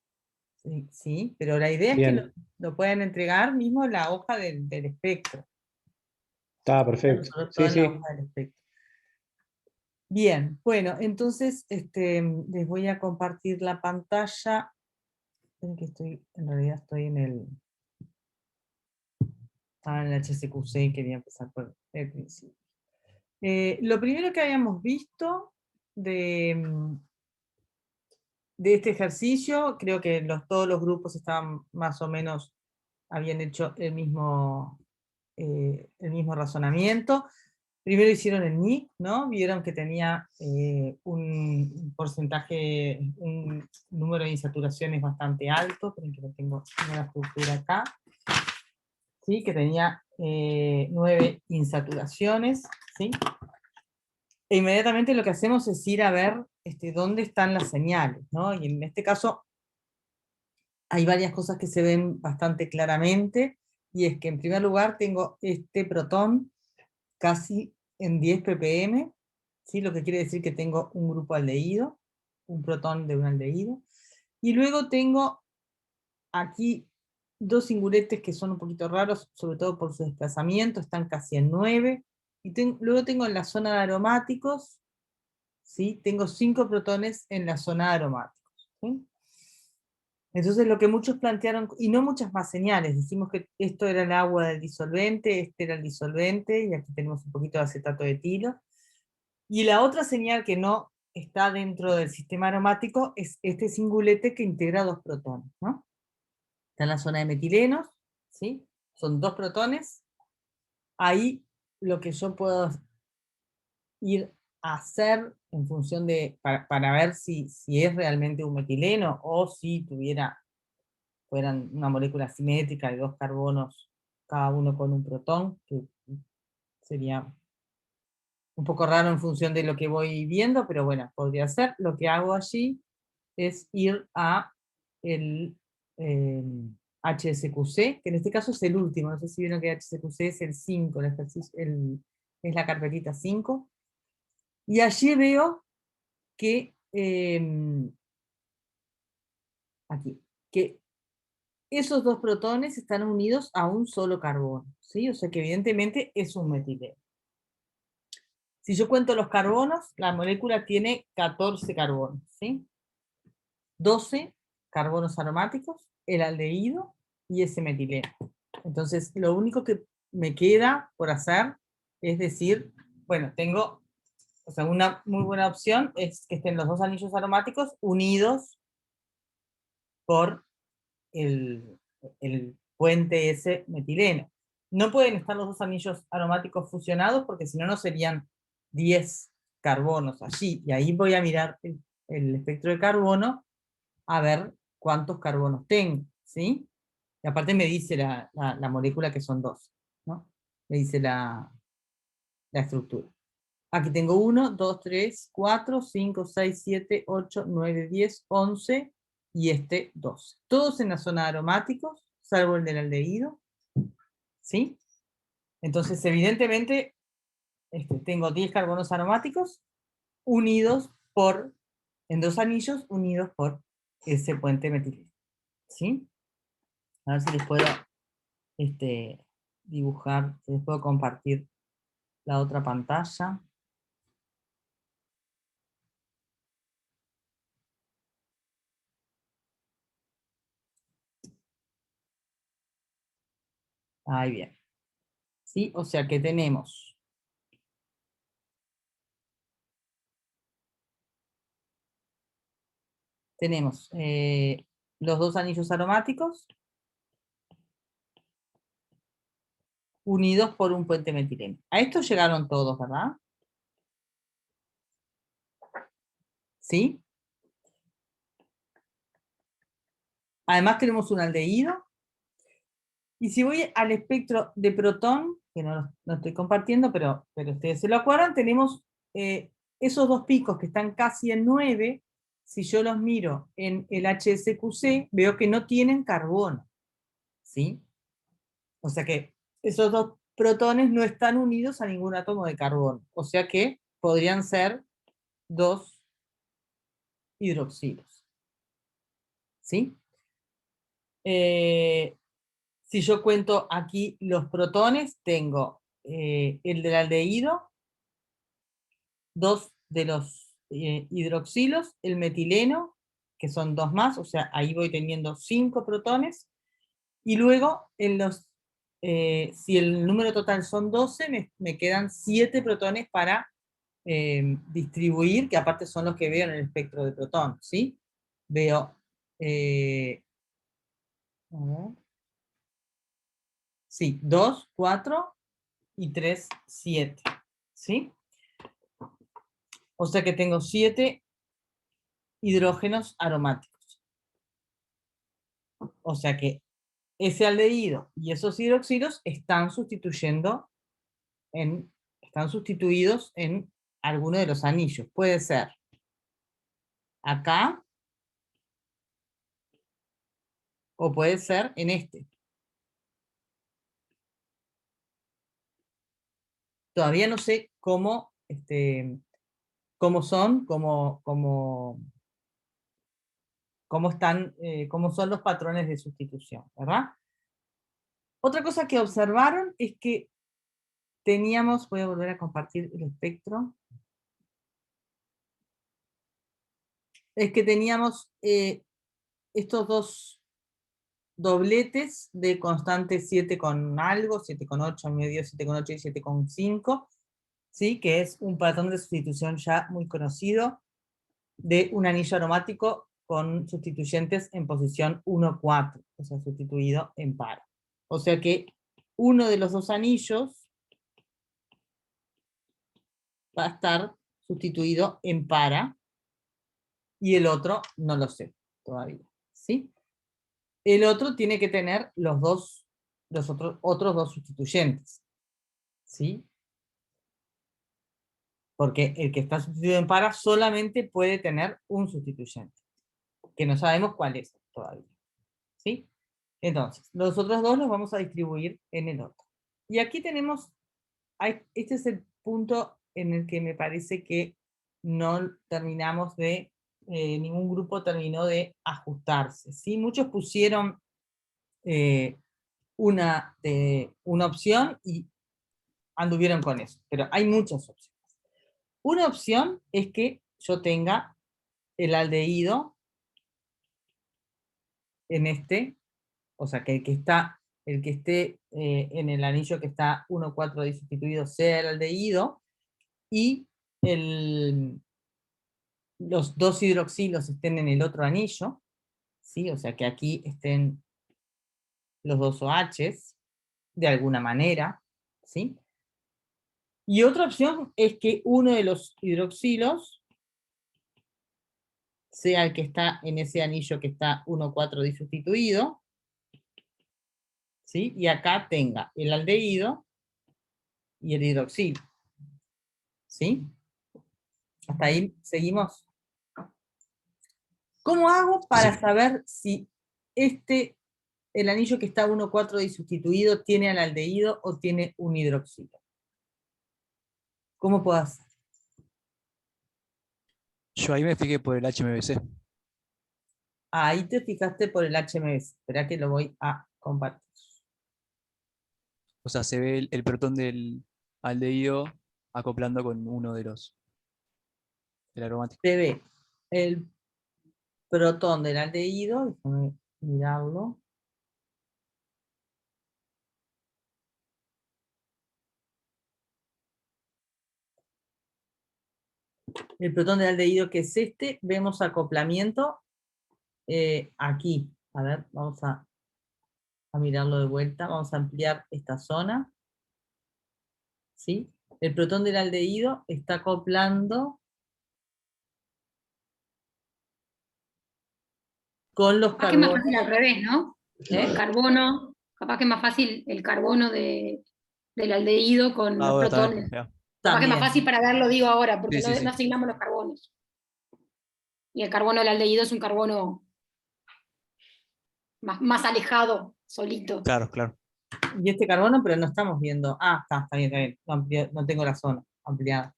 ¿Sí? Pero la idea es que Bien, lo puedan entregar mismo en la hoja del espectro. está perfecto. Sobre todo Sí, en la sí. hoja del espectro. Bien, bueno, entonces les voy a compartir la pantalla. En realidad estoy en estaba en el HSQC y quería empezar por el principio. Lo primero que habíamos visto de este ejercicio, creo que todos los grupos estaban más o menos, habían hecho el mismo razonamiento. Primero hicieron el NIC, ¿no? Vieron que tenía un porcentaje, un número de insaturaciones bastante alto, pero que lo tengo en la estructura acá, ¿sí? Que tenía 9 insaturaciones, ¿sí? E inmediatamente lo que hacemos es ir a ver dónde están las señales, ¿no? Y en este caso hay varias cosas que se ven bastante claramente, y es que en primer lugar tengo este protón casi en 10 ppm, ¿sí? Lo que quiere decir que tengo un grupo aldehído, un protón de un aldehído, y luego tengo aquí dos singuletes que son un poquito raros, sobre todo por su desplazamiento, están casi en 9, y luego tengo en la zona de aromáticos, ¿sí? Tengo 5 protones en la zona de aromáticos, ¿sí? Entonces lo que muchos plantearon, y no muchas más señales, decimos que esto era el agua del disolvente, este era el disolvente, y aquí tenemos un poquito de acetato de etilo. Y la otra señal que no está dentro del sistema aromático es este singulete que integra 2 protones, ¿no? Está en la zona de metilenos, ¿sí? Son 2 protones. Ahí lo que yo puedo ir a hacer en función para ver si es realmente un metileno o si fueran una molécula simétrica de 2 carbonos, cada uno con un protón, que sería un poco raro en función de lo que voy viendo, pero bueno, podría ser. Lo que hago allí es ir a el HSQC, que en este caso es el último, no sé si vieron que HSQC es el 5, es la carpetita 5, y allí veo que, aquí, que esos dos protones están unidos a un solo carbono, ¿sí? O sea que evidentemente es un metileno. Si yo cuento los carbonos, la molécula tiene 14 carbonos, ¿sí? 12 carbonos aromáticos, el aldehído y ese metileno. Entonces, lo único que me queda por hacer es decir, bueno, tengo, o sea, una muy buena opción es que estén los dos anillos aromáticos unidos por el puente ese metileno. No pueden estar los dos anillos aromáticos fusionados porque si no, no serían 10 carbonos allí. Y ahí voy a mirar el espectro de carbono a ver cuántos carbonos tengo, ¿sí? Y aparte me dice la molécula que son 2, ¿no? Me dice la estructura. Aquí tengo 1, 2, 3, 4, 5, 6, 7, 8, 9, 10, 11 y este 12. Todos en la zona de aromáticos, salvo el del aldehído, ¿sí? Entonces, evidentemente, tengo 10 carbonos aromáticos unidos en dos anillos unidos por ese puente metileno, ¿sí? A ver si les puedo dibujar, si les puedo compartir la otra pantalla. Ahí bien. ¿Sí? O sea que tenemos los dos anillos aromáticos unidos por un puente metileno. A esto llegaron todos, ¿verdad? ¿Sí? Además tenemos un aldehído. Y si voy al espectro de protón, que no estoy compartiendo, pero ustedes se lo acuerdan, tenemos esos dos picos que están casi en 9, si yo los miro en el HSQC, veo que no tienen carbono, ¿sí? O sea que esos dos protones no están unidos a ningún átomo de carbono, o sea que podrían ser dos hidroxilos, ¿sí? Si yo cuento aquí los protones, tengo el del aldehído, dos de los hidroxilos, el metileno, que son dos más, o sea, ahí voy teniendo 5 protones, y luego si el número total son 12, me quedan 7 protones para distribuir, que aparte son los que veo en el espectro de protón, ¿sí? Veo, a ver, sí, 2, 4 y 3, 7, ¿sí? O sea que tengo 7 hidrógenos aromáticos. O sea que ese aldehído y esos hidroxilos están sustituidos en alguno de los anillos. Puede ser acá o puede ser en este. Todavía no sé cómo son, cómo son los patrones de sustitución, ¿verdad? Otra cosa que observaron es que teníamos, voy a volver a compartir el espectro, es que teníamos estos dos dobletes de constante 7 con algo, 7,8, medio 7,8 y 7,5, ¿sí? Que es un patrón de sustitución ya muy conocido de un anillo aromático con sustituyentes en posición 1, 4, o sea, sustituido en par. O sea que uno de los dos anillos va a estar sustituido en para, y el otro no lo sé todavía, ¿sí? El otro tiene que tener los otros dos sustituyentes, ¿sí? Porque el que está sustituido en para solamente puede tener un sustituyente, que no sabemos cuál es todavía, ¿sí? Entonces, los otros dos los vamos a distribuir en el otro. Y aquí tenemos, este es el punto en el que me parece que no terminamos ningún grupo terminó de ajustarse, ¿sí? Muchos pusieron una opción y anduvieron con eso, pero hay muchas opciones. Una opción es que yo tenga el aldehído en este, o sea, que el que esté en el anillo que está 1,4 disustituido sea el aldehído, y los dos hidroxilos estén en el otro anillo, ¿sí? O sea, que aquí estén los dos OHs, de alguna manera, ¿sí? Y otra opción es que uno de los hidroxilos sea el que está en ese anillo que está 1,4 disustituido, ¿sí? Y acá tenga el aldehído y el hidroxilo, ¿sí? Hasta ahí seguimos. ¿Cómo hago para saber si el anillo que está 1,4 disustituido tiene al aldehído o tiene un hidroxilo? ¿Cómo puedo hacer? Yo ahí me fijé por el HMBC. Ahí te fijaste por el HMBC. Espera que lo voy a compartir. O sea, se ve el protón del aldehído acoplando con uno de los del aromático. Se ve el protón del aldehído, déjame mirarlo. El protón del aldehído, que es este, vemos acoplamiento aquí. A ver, vamos a mirarlo de vuelta, vamos a ampliar esta zona. ¿Sí? El protón del aldehído está acoplando con los Capaz que es más carbonos. fácil al revés, ¿no? El carbono, capaz que es más fácil el carbono del aldehído con los Ahora protones. también. Capaz que es más También. fácil para verlo, digo ahora, porque Sí, sí, sí. no asignamos los carbonos. Y el carbono del aldehído es un carbono más alejado, solito. Claro, claro. Y este carbono, pero no estamos viendo. Ah, está bien, está bien. No tengo la zona ampliada.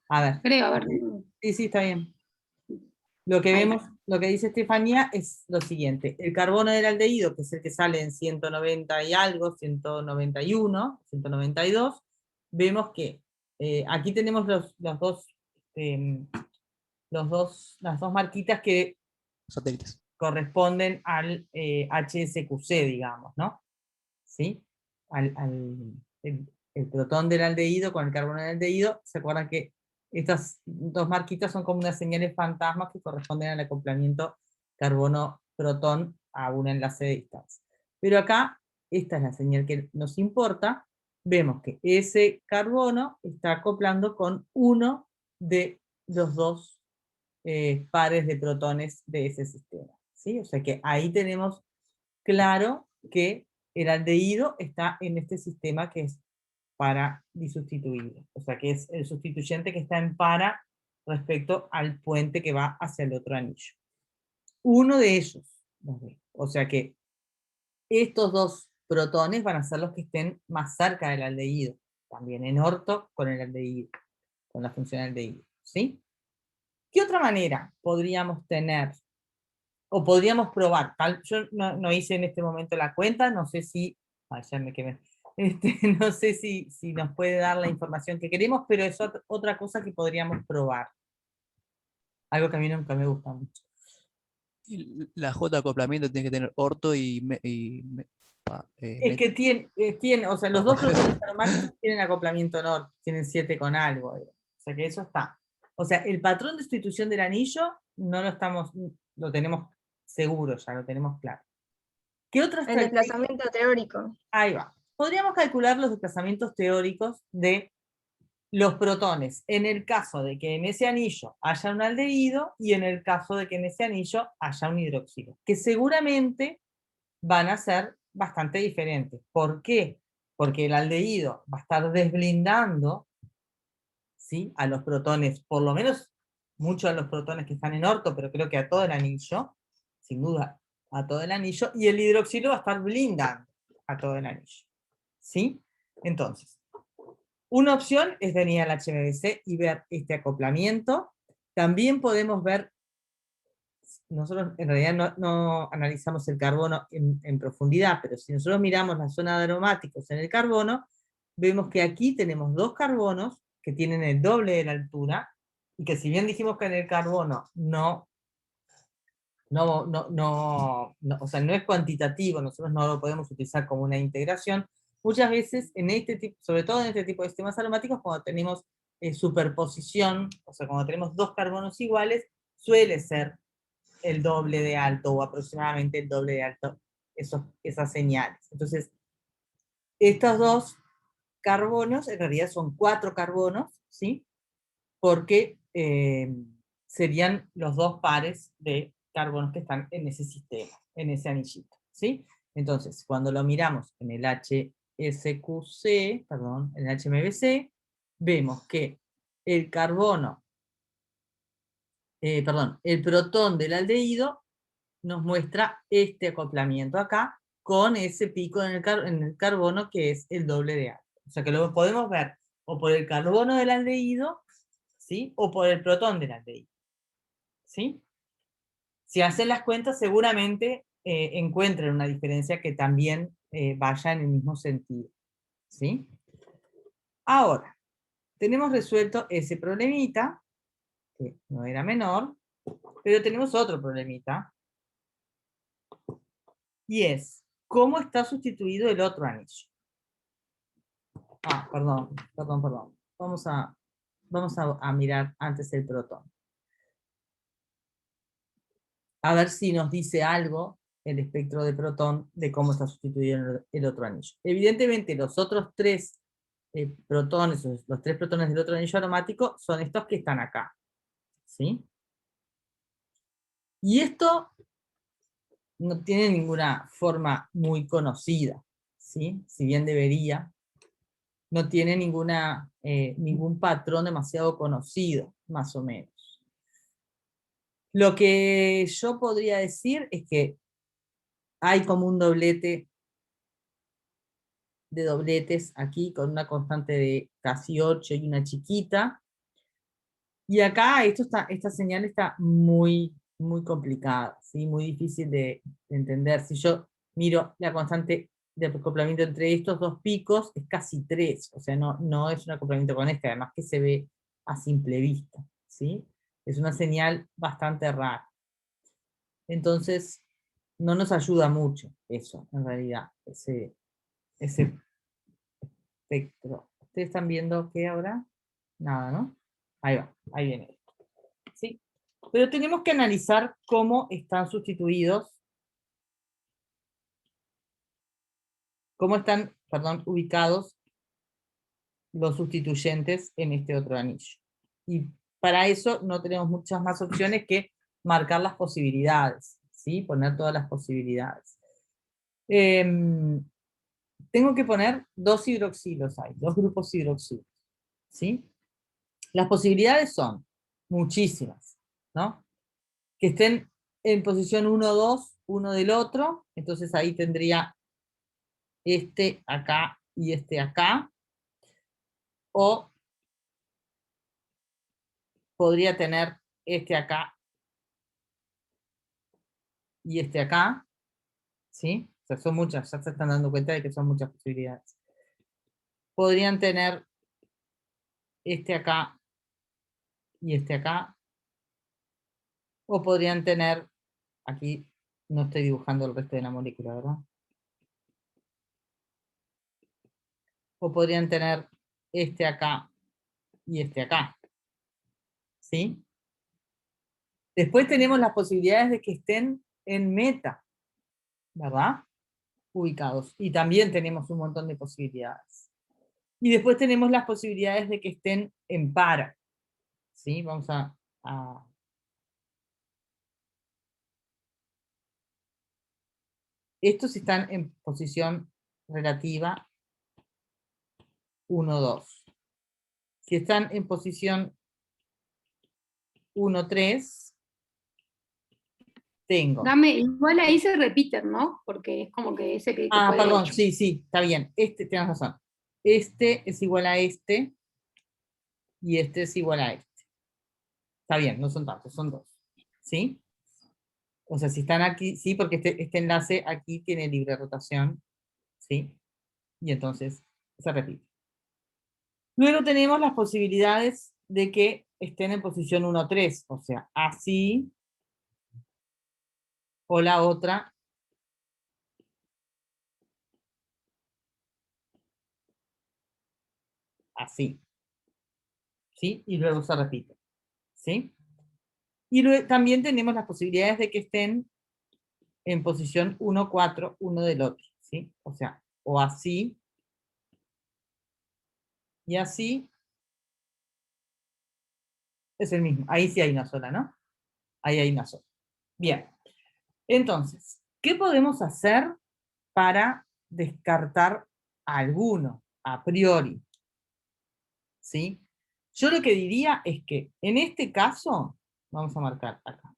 A ver. Creo, a ver. Sí, está bien. Lo que vemos, lo que dice Estefanía es lo siguiente. El carbono del aldehído, que es el que sale en 190 y algo, 191, 192, vemos que aquí tenemos las dos marquitas que Satélites. corresponden al HSQC, digamos, ¿no? ¿Sí? El protón del aldehído con el carbono del aldehído, ¿se acuerdan que estas dos marquitas son como unas señales fantasmas que corresponden al acoplamiento carbono-protón a un enlace de distancia? Pero acá, esta es la señal que nos importa, vemos que ese carbono está acoplando con uno de los dos pares de protones de ese sistema, ¿sí? O sea que ahí tenemos claro que el aldehído está en este sistema que es para disustituido, o sea que es el sustituyente que está en para respecto al puente que va hacia el otro anillo. Uno de ellos, o sea que estos dos protones van a ser los que estén más cerca del aldehído, también en orto con el aldehído, con la función aldehído, ¿sí? ¿Qué otra manera podríamos tener? O podríamos probar. Yo no hice en este momento la cuenta, no sé si... ya me quemé. No sé si nos puede dar la información que queremos, pero es otra cosa que podríamos probar. Algo que a mí nunca me gusta mucho. La J acoplamiento tiene que tener orto Es que tiene, o sea, los dos protones aromáticos tienen acoplamiento norte, tienen 7 con algo. O sea que eso está. O sea, el patrón de sustitución del anillo no lo tenemos seguro, ya lo tenemos claro. ¿Qué otras El desplazamiento teórico. Ahí va. Podríamos calcular los desplazamientos teóricos de los protones, en el caso de que en ese anillo haya un aldehído y en el caso de que en ese anillo haya un hidroxilo, que seguramente van a ser bastante diferentes. ¿Por qué? Porque el aldehído va a estar desblindando, ¿sí?, a los protones, por lo menos muchos de los protones que están en orto, pero creo que a todo el anillo, sin duda a todo el anillo, y el hidroxilo va a estar blindando a todo el anillo, ¿sí? Entonces, una opción es venir al HMBC y ver este acoplamiento. También podemos ver nosotros en realidad no analizamos el carbono en profundidad, pero si nosotros miramos la zona de aromáticos en el carbono, vemos que aquí tenemos dos carbonos que tienen el doble de la altura, y que si bien dijimos que en el carbono o sea, no es cuantitativo, nosotros no lo podemos utilizar como una integración, muchas veces, en este tipo, sobre todo en este tipo de sistemas aromáticos, cuando tenemos superposición, o sea, cuando tenemos dos carbonos iguales, suele ser el doble de alto, o aproximadamente el doble de alto, esas señales. Entonces, estos dos carbonos, en realidad son 4 carbonos, ¿sí? Porque serían los dos pares de carbonos que están en ese sistema, en ese anillito, ¿sí? Entonces, cuando lo miramos en el HSQC, perdón, en el HMBC, vemos que el carbono, el protón del aldehído nos muestra este acoplamiento acá, con ese pico en el carbono que es el doble de alto. O sea que lo podemos ver o por el carbono del aldehído, ¿sí? O por el protón del aldehído, ¿sí? Si hacen las cuentas, seguramente encuentren una diferencia que también vaya en el mismo sentido, ¿sí? Ahora, tenemos resuelto ese problemita, que no era menor, pero tenemos otro problemita, y es, ¿cómo está sustituido el otro anillo? Perdón. Vamos a mirar antes el protón. A ver si nos dice algo el espectro de protón de cómo está sustituido el otro anillo. Evidentemente los otros 3 protones, los 3 protones del otro anillo aromático, son estos que están acá, ¿sí? Y esto no tiene ninguna forma muy conocida, ¿sí? Si bien debería, no tiene ningún patrón demasiado conocido, más o menos. Lo que yo podría decir es que hay como un doblete de dobletes aquí, con una constante de casi 8 y una chiquita. Y acá esta señal está muy, muy complicada, ¿sí? Muy difícil de entender. Si yo miro la constante de acoplamiento entre estos dos picos, es casi 3, o sea, no es un acoplamiento con este, además que se ve a simple vista, ¿sí? Es una señal bastante rara. Entonces, no nos ayuda mucho eso, en realidad, ese espectro. ¿Ustedes están viendo qué ahora? Nada, ¿no? Ahí va, ahí viene esto. ¿Sí? Pero tenemos que analizar cómo están sustituidos, cómo están, perdón, ubicados los sustituyentes en este otro anillo. Y para eso no tenemos muchas más opciones que marcar las posibilidades, ¿sí? Poner todas las posibilidades. Tengo que poner 2 hidroxilos ahí, 2 grupos hidroxilos, ¿sí? Las posibilidades son muchísimas, ¿no? Que estén en posición 1, 2, uno del otro, entonces ahí tendría este acá y este acá, o podría tener este acá y este acá, ¿sí? O sea, son muchas, ya se están dando cuenta de que son muchas posibilidades. Podrían tener este acá y este acá, o podrían tener, aquí no estoy dibujando el resto de la molécula, ¿verdad? O podrían tener este acá y este acá, ¿sí? Después tenemos las posibilidades de que estén en meta, ¿verdad? Ubicados. Y también tenemos un montón de posibilidades. Y después tenemos las posibilidades de que estén en para, ¿sí? Vamos a estos están en posición relativa 1, 2. Si están en posición 1, 3, tengo. Igual ahí se repiten, ¿no? Porque es como que ese que fue Perdón, hecho. sí, está bien. Tienes razón. Este es igual a este, y este es igual a este. Está bien, no son tantos, son 2. ¿Sí? O sea, si están aquí, sí, porque este enlace aquí tiene libre rotación, ¿sí? Y entonces se repite. Luego tenemos las posibilidades de que estén en posición 1, 3, o sea, así, o la otra, así, ¿sí? Y luego se repite, ¿sí? Y luego también tenemos las posibilidades de que estén en posición 1, 4, uno del otro, ¿sí? O sea, o así, y así, es el mismo. Ahí sí hay una sola, ¿no? Ahí hay una sola. Bien. Entonces, ¿qué podemos hacer para descartar alguno a priori? ¿Sí? Yo lo que diría es que en este caso, vamos a marcar acá,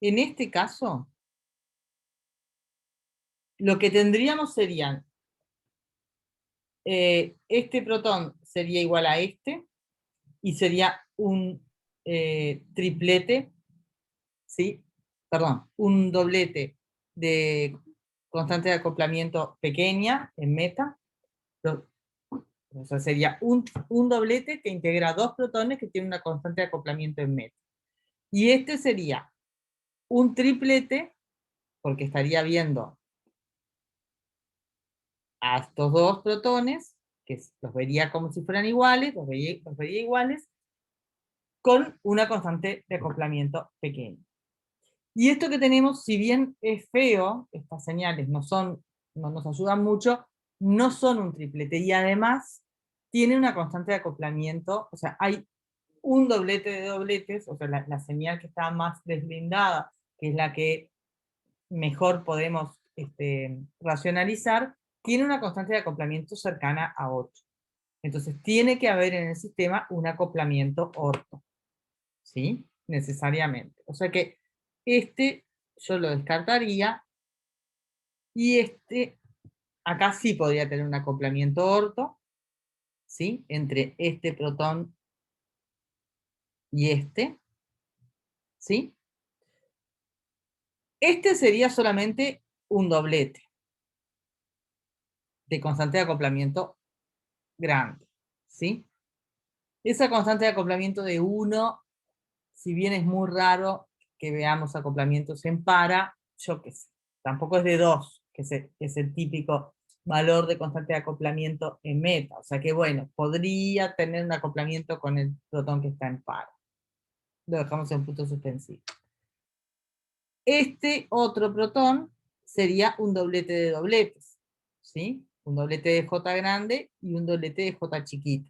en este caso, lo que tendríamos serían, este protón sería igual a este, y sería un triplete, ¿sí? Perdón, un doblete de constante de acoplamiento pequeña en meta. O sea, sería un doblete que integra dos protones que tienen una constante de acoplamiento en meta. Y este sería un triplete, porque estaría viendo a estos dos protones, que los vería como si fueran iguales, los vería iguales, con una constante de acoplamiento pequeña. Y esto que tenemos, si bien es feo, estas señales no nos ayudan mucho, no son un triplete, y además tiene una constante de acoplamiento, o sea, hay un doblete de dobletes, o sea, la señal que está más deslindada, que es la que mejor podemos racionalizar, tiene una constante de acoplamiento cercana a 8. Entonces tiene que haber en el sistema un acoplamiento orto, ¿sí? Necesariamente. O sea que yo lo descartaría, y acá sí podría tener un acoplamiento orto, ¿sí? Entre este protón y ¿sí? Este sería solamente un doblete de constante de acoplamiento grande, ¿sí? Esa constante de acoplamiento de 1, si bien es muy raro que veamos acoplamientos en para, yo qué sé, tampoco es de 2, que es el típico valor de constante de acoplamiento en meta. O sea que bueno, podría tener un acoplamiento con el protón que está en para. Lo dejamos en punto suspensivo. Este otro protón sería un doblete de dobletes, ¿sí? Un doblete de J grande y un doblete de J chiquito,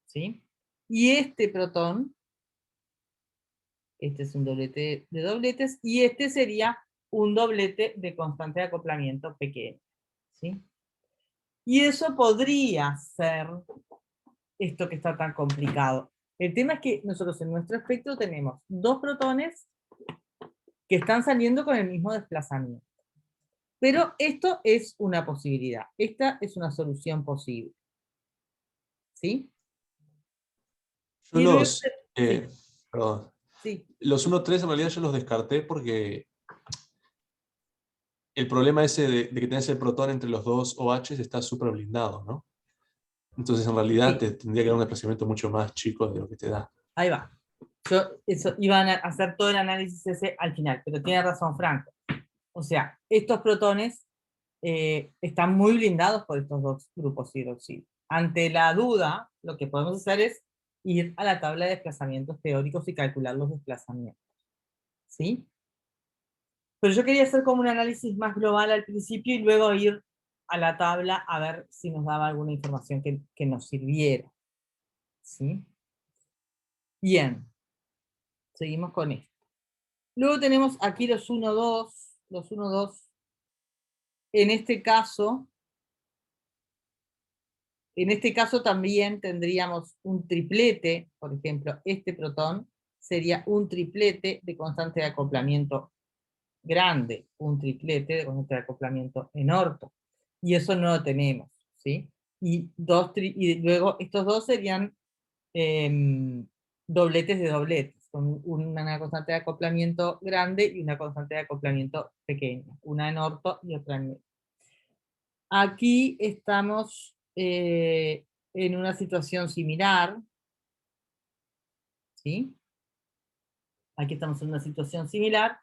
¿sí? Y este protón, este es un doblete de dobletes, y este sería un doblete de constante de acoplamiento pequeño, ¿sí? Y eso podría ser esto que está tan complicado. El tema es que nosotros en nuestro espectro tenemos dos protones que están saliendo con el mismo desplazamiento. Pero esto es una posibilidad. Esta es una solución posible. ¿Sí? Yo Y luego, perdón. sí. Los 1-3 en realidad yo los descarté porque el problema ese de que tenés el protón entre los dos OH está súper blindado, ¿no? Entonces en realidad te tendría que dar un desplazamiento mucho más chico de lo que te da. Ahí va. Iban a hacer todo el análisis ese al final, pero tiene razón Franco. O sea, estos protones están muy blindados por estos dos grupos hidroxilo. Ante la duda, lo que podemos hacer es ir a la tabla de desplazamientos teóricos y calcular los desplazamientos. ¿Sí? Pero yo quería hacer como un análisis más global al principio y luego ir a la tabla a ver si nos daba alguna información que nos sirviera. ¿Sí? Bien. Seguimos con esto. Luego tenemos aquí los 1-2. Los 1-2. En este caso también tendríamos un triplete, por ejemplo, este protón sería un triplete de constante de acoplamiento grande, un triplete de constante de acoplamiento en orto. Y eso no lo tenemos, ¿sí? Y luego estos dos serían dobletes de dobletes. son una constante de acoplamiento grande y una constante de acoplamiento pequeña, una en orto y otra en medio. Aquí estamos en una situación similar, ¿sí? Aquí estamos en una situación similar,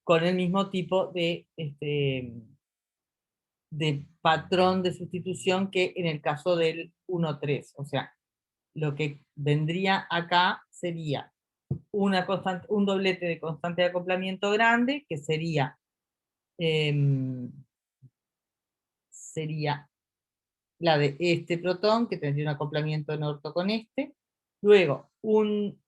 con el mismo tipo de patrón de sustitución que en el caso del 1,3. O sea, lo que vendría acá sería un doblete de constante de acoplamiento grande, que sería la de este protón, que tendría un acoplamiento en orto con este. Luego, un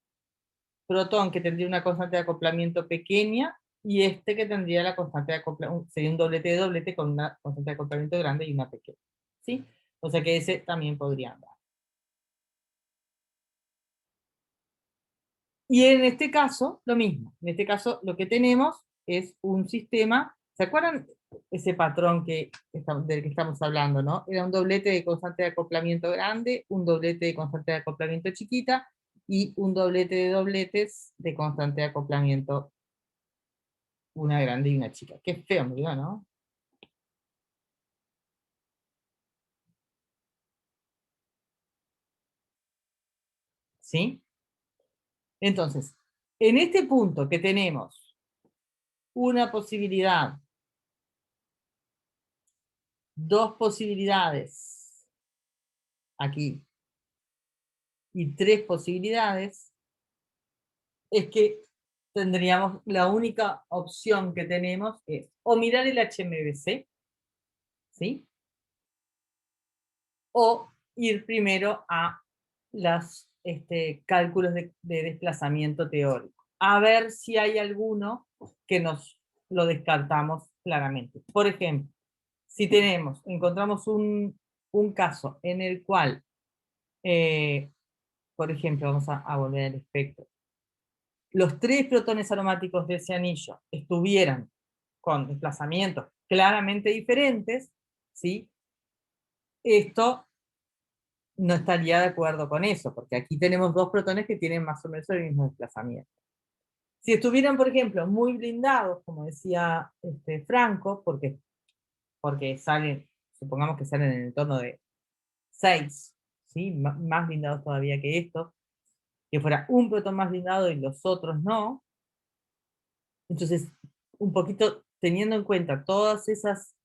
protón que tendría una constante de acoplamiento pequeña, y este que tendría la constante de acoplamiento, sería un doblete de doblete con una constante de acoplamiento grande y una pequeña. ¿Sí? O sea que ese también podría andar. Y en este caso, lo mismo. En este caso, lo que tenemos es un sistema. ¿Se acuerdan ese patrón del que estamos hablando, no? Era un doblete de constante de acoplamiento grande, un doblete de constante de acoplamiento chiquita, y un doblete de dobletes de constante de acoplamiento, una grande y una chica. Qué feo, me digo, ¿no? ¿Sí? Entonces, en este punto que tenemos una posibilidad, dos posibilidades, aquí, y tres posibilidades, es que tendríamos, la única opción que tenemos es o mirar el HMBC, ¿sí? O ir primero a los cálculos de desplazamiento teórico, a ver si hay alguno que nos lo descartamos claramente. Por ejemplo, si encontramos un caso en el cual, por ejemplo, vamos a volver al espectro, los tres protones aromáticos de ese anillo estuvieran con desplazamientos claramente diferentes, ¿sí? Esto no estaría de acuerdo con eso, porque aquí tenemos dos protones que tienen más o menos el mismo desplazamiento. Si estuvieran, por ejemplo, muy blindados, como decía Franco, porque salen, supongamos que salen en el entorno de 6, ¿sí? Más blindados todavía que esto, que fuera un protón más blindado y los otros no. Entonces, un poquito teniendo en cuenta todas esas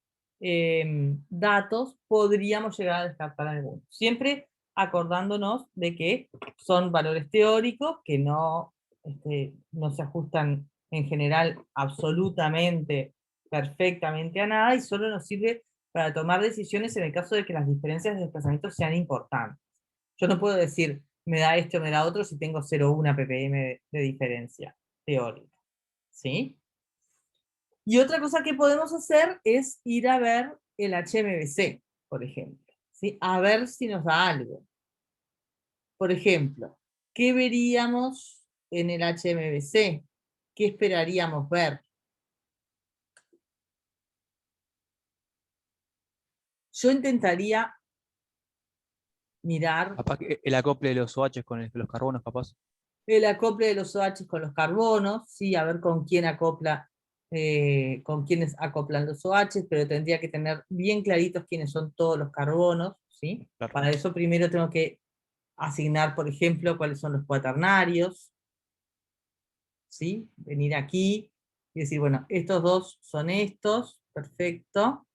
datos, podríamos llegar a descartar algunos. Siempre acordándonos de que son valores teóricos que no se ajustan en general absolutamente, perfectamente a nada, y solo nos sirve para tomar decisiones en el caso de que las diferencias de desplazamiento sean importantes. Yo no puedo decir, me da este o me da otro si tengo 0,1 ppm de diferencia teórica. ¿Sí? Y otra cosa que podemos hacer es ir a ver el HMBC, por ejemplo, ¿sí? A ver si nos da algo. Por ejemplo, ¿qué veríamos en el HMBC? ¿Qué esperaríamos ver? Yo intentaría mirar Capaz que el acople de los OH con los carbonos, capaz. el acople de los OH con los carbonos, ¿sí? A ver con quién acopla, con quiénes acoplan los OH, pero tendría que tener bien claritos quiénes son todos los carbonos, ¿sí? Claro. Para eso primero tengo que asignar, por ejemplo, cuáles son los cuaternarios, ¿sí? Venir aquí y decir, bueno, estos dos son estos, perfecto,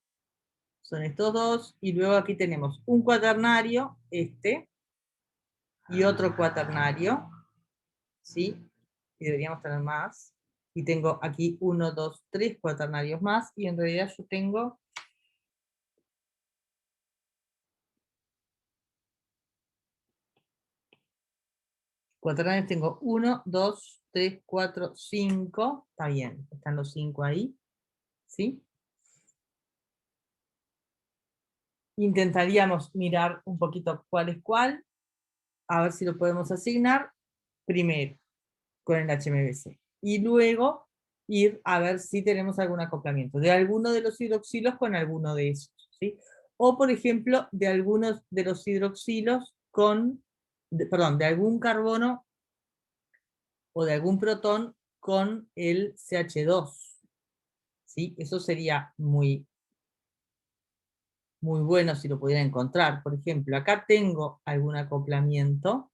son estos dos, y luego aquí tenemos un cuaternario, y otro cuaternario, ¿sí? Y deberíamos tener más. Y tengo aquí 1, 2, 3 cuaternarios más, y en realidad yo tengo cuaternarios, tengo 1, 2, 3, 4, 5, está bien, están los 5 ahí, ¿sí? Intentaríamos mirar un poquito cuál es cuál, a ver si lo podemos asignar, primero con el HMBC, y luego ir a ver si tenemos algún acoplamiento de alguno de los hidroxilos con alguno de esos, ¿sí? O por ejemplo, de algunos de los hidroxilos con, perdón, de algún carbono o de algún protón con el CH2. ¿Sí? Eso sería muy bueno si lo pudiera encontrar. Por ejemplo, acá tengo algún acoplamiento,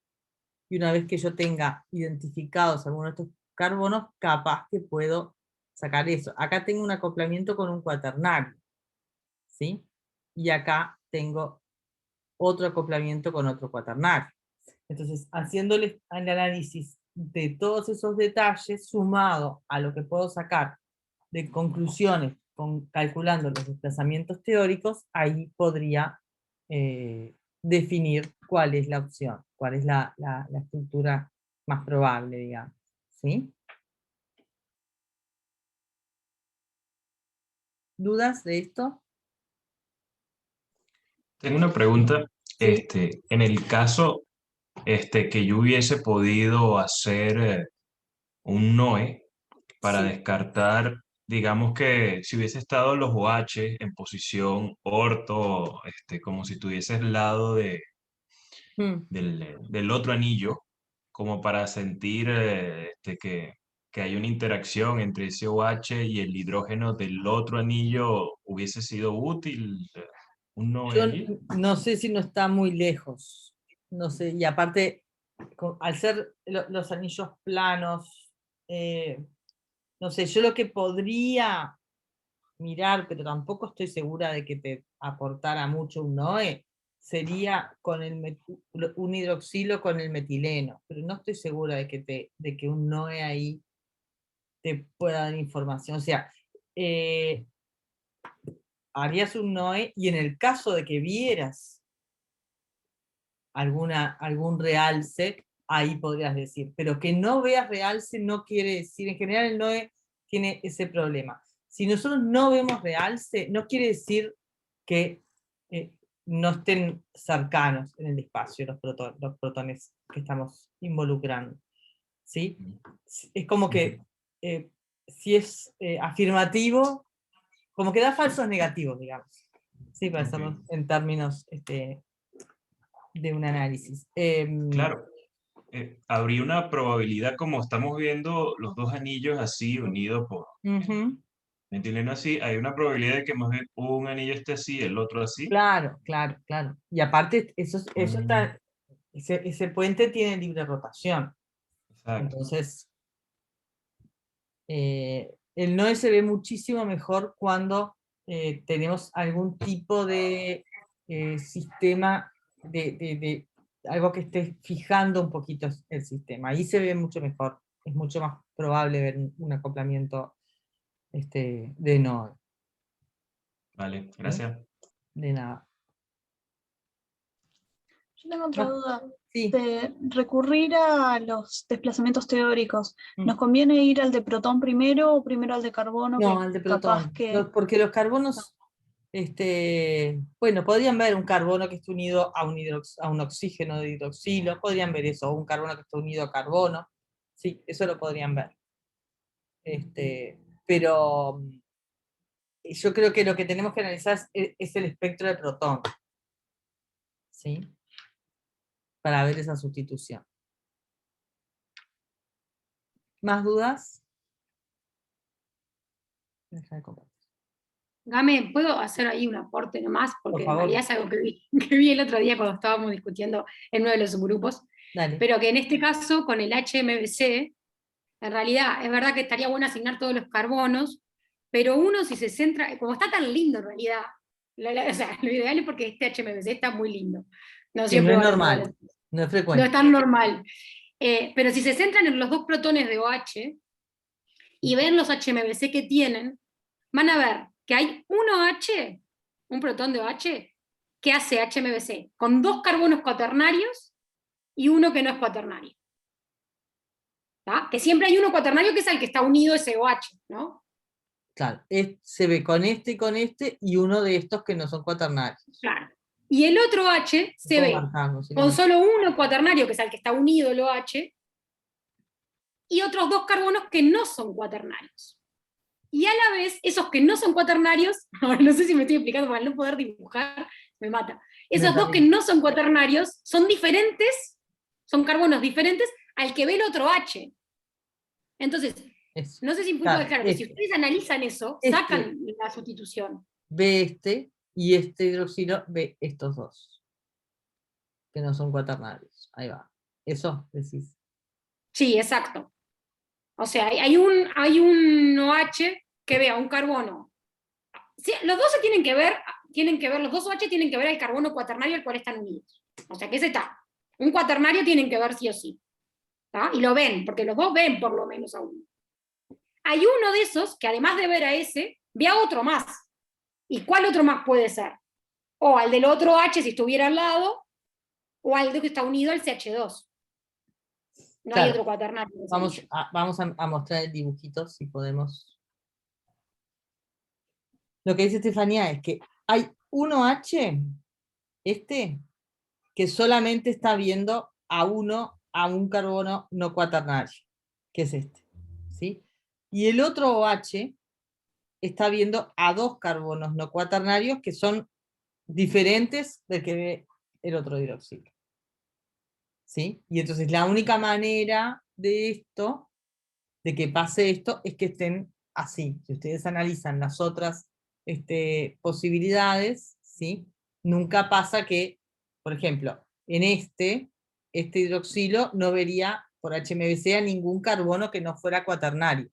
y una vez que yo tenga identificados algunos de estos carbonos, capaz que puedo sacar eso. Acá tengo un acoplamiento con un cuaternario, ¿sí? Y acá tengo otro acoplamiento con otro cuaternario. Entonces, haciéndole el análisis de todos esos detalles, sumado a lo que puedo sacar de conclusiones, calculando los desplazamientos teóricos, ahí podría definir cuál es la opción, cuál es la estructura más probable, digamos. ¿Sí? ¿Dudas de esto? Tengo una pregunta. Sí. En el caso que yo hubiese podido hacer un NOE para Sí. descartar, digamos que si hubiese estado los OH en posición orto, como si tuvieses el lado del otro anillo, como para sentir que hay una interacción entre ese OH y el hidrógeno del otro anillo, ¿hubiese sido útil un NOE Yo allí? no sé si no está muy lejos. No sé, y aparte, al ser los anillos planos, no sé, yo lo que podría mirar, pero tampoco estoy segura de que te aportara mucho un NOE, sería con un hidroxilo con el metileno, pero no estoy segura de que un NOE ahí te pueda dar información. O sea, harías un NOE, y en el caso de que vieras algún realce, ahí podrías decir, pero que no veas realce no quiere decir, en general el NOE tiene ese problema. Si nosotros no vemos realce, no quiere decir que no estén cercanos en el espacio los protones que estamos involucrando. ¿Sí? Es como que si es afirmativo, como que da falsos negativos, digamos. Sí, para hacerlo en términos de un análisis. Claro. Habría una probabilidad, como estamos viendo los dos anillos así unidos por metileno así, hay una probabilidad de que más bien un anillo esté así, el otro así. Claro, claro, claro. Y aparte, eso está, ese puente tiene libre rotación. Exacto. Entonces, el NOE se ve muchísimo mejor cuando tenemos algún tipo de sistema, de algo que esté fijando un poquito el sistema. Ahí se ve mucho mejor. Es mucho más probable ver un acoplamiento de NOE. Vale, gracias. De nada. Yo tengo otra duda. Sí. De recurrir a los desplazamientos teóricos, ¿nos conviene ir al de protón primero o primero al de carbono? No, al de protón. Porque los carbonos, bueno, podrían ver un carbono que esté unido a un oxígeno de hidroxilo, podrían ver eso, o un carbono que esté unido a carbono. Sí, eso lo podrían ver. Pero yo creo que lo que tenemos que analizar es el espectro de protón. ¿Sí? Para ver esa sustitución. ¿Más dudas? Deja de compartir. Game, ¿puedo hacer ahí un aporte nomás? Porque Por en realidad es algo que vi el otro día cuando estábamos discutiendo en uno de los subgrupos. Dale. Pero que en este caso, con el HMBC, en realidad es verdad que estaría bueno asignar todos los carbonos, pero uno si se centra, como está tan lindo en realidad, o sea, lo ideal es porque este HMBC está muy lindo. No, Que no es normal, no es frecuente. No es tan normal. Pero si se centran en los dos protones de OH y ven los HMBC que tienen, van a ver que hay un OH, un protón de OH, que hace HMBC con dos carbonos cuaternarios y uno que no es cuaternario. ¿Tá? Que siempre hay uno cuaternario que es el que está unido ese OH, ¿no? Claro, se ve con este y uno de estos que no son cuaternarios. Claro. Y el otro OH se ve con solo uno cuaternario, que es el que está unido el OH, y otros dos carbonos que no son cuaternarios. Y a la vez, esos que no son cuaternarios, ahora no sé si me estoy explicando, para no poder dibujar, me mata. Esos dos que no son cuaternarios son diferentes, son carbonos diferentes al que ve el otro H. Entonces, Eso. no sé si fui Claro, claro, pero si ustedes analizan eso, sacan la sustitución. Ve este, y este hidroxilo ve estos dos, que no son cuaternarios. Ahí va. Eso decís. Sí, exacto. O sea, hay un OH que vea un carbono. Sí, los dos se tienen que ver, los dos OH tienen que ver al carbono cuaternario al cual están unidos. O sea, que ese está. Un cuaternario tienen que ver sí o sí. ¿Tá? Y lo ven, porque los dos ven por lo menos a uno. Hay uno de esos que además de ver a ese, ve a otro más. ¿Y cuál otro más puede ser? O al del otro OH si estuviera al lado, o al de que está unido al CH2. No hay Claro. otro cuaternario. Vamos a mostrar el dibujito, si podemos. Lo que dice Estefanía es que hay un OH, que solamente está viendo a un carbono no cuaternario, que es este. ¿Sí? Y el otro OH está viendo a dos carbonos no cuaternarios que son diferentes del que ve el otro hidroxilo. ¿Sí? Y entonces la única manera de esto, de que pase esto, es que estén así. Si ustedes analizan las otras posibilidades, ¿sí? Nunca pasa que, por ejemplo, en este hidroxilo no vería por HMBC a ningún carbono que no fuera cuaternario.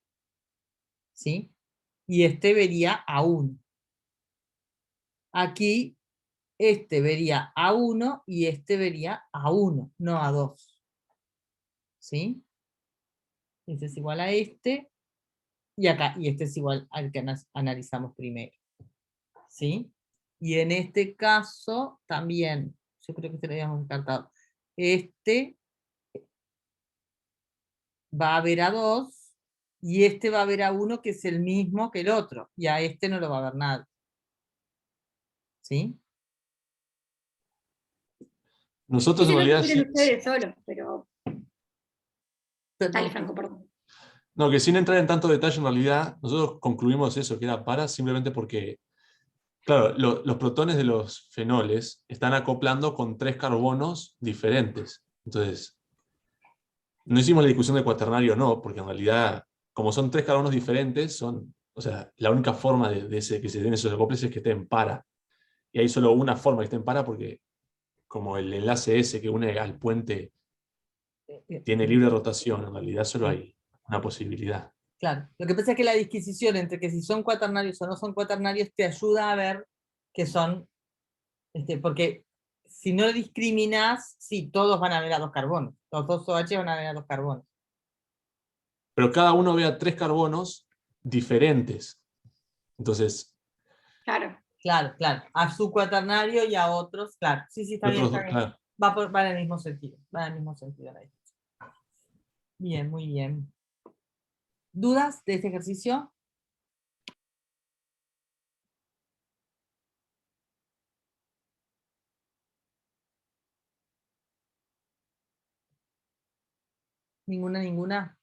¿Sí? Y este vería a uno. Aquí este vería a 1 y este vería a 1, no a 2. ¿Sí? Este es igual a este, y acá, y este es igual al que analizamos primero. ¿Sí? Y en este caso también, yo creo que este lo habíamos descartado. Este va a ver a 2, y este va a ver a 1 que es el mismo que el otro, y a este no lo va a ver nada. ¿Sí? Nosotros en realidad... ustedes solos, pero... Dale, Franco, perdón. No, que sin entrar en tanto detalle, en realidad, nosotros concluimos eso, que era para, simplemente porque, claro, los protones de los fenoles están acoplando con 3 carbonos diferentes. Entonces, no hicimos la discusión de cuaternario o no, porque en realidad, como son 3 carbonos diferentes, o sea, la única forma de que se den esos acoples es que estén para. Y hay solo una forma que estén para, porque como el enlace ese que une al puente tiene libre rotación, en realidad solo hay una posibilidad. Claro, lo que pasa es que la disquisición entre que si son cuaternarios o no son cuaternarios te ayuda a ver que son, porque si no discriminás, sí, todos van a ver a 2 carbonos, los dos OH van a ver a 2 carbonos. Pero cada uno ve a 3 carbonos diferentes. Entonces... Claro. Claro, a su cuaternario y a otros, claro. Sí, está bien, está bien. Claro. Va en el mismo sentido, Bien, muy bien. ¿Dudas de este ejercicio? ¿Ninguna?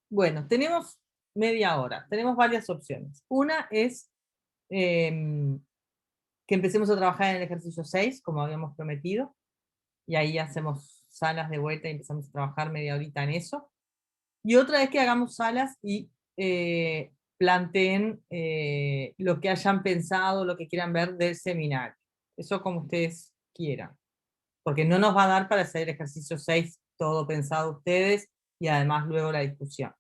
Bueno, tenemos media hora, tenemos varias opciones. Una es que empecemos a trabajar en el ejercicio 6, como habíamos prometido, y ahí hacemos salas de vuelta y empezamos a trabajar media horita en eso. Y otra es que hagamos salas y planteen lo que hayan pensado, lo que quieran ver del seminario. Eso como ustedes quieran. Porque no nos va a dar para hacer el ejercicio 6 todo pensado ustedes y además luego la discusión.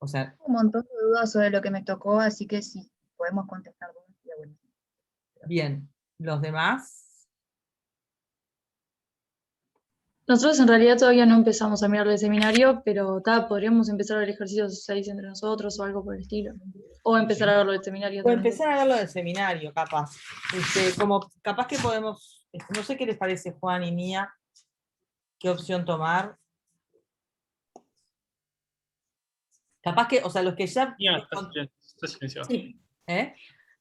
O sea, un montón de dudas sobre lo que me tocó, así que si podemos contestar dudas, sería bueno. Bien, ¿los demás? Nosotros en realidad todavía no empezamos a mirar el seminario, pero podríamos empezar el ejercicio 6 entre nosotros o algo por el estilo. O empezar a verlo del seminario. O empezar a verlo del seminario, capaz. Como capaz que podemos, no sé qué les parece Juan y Mía, qué opción tomar. Capaz que, o sea, los que ya... Está silenciado. Sí.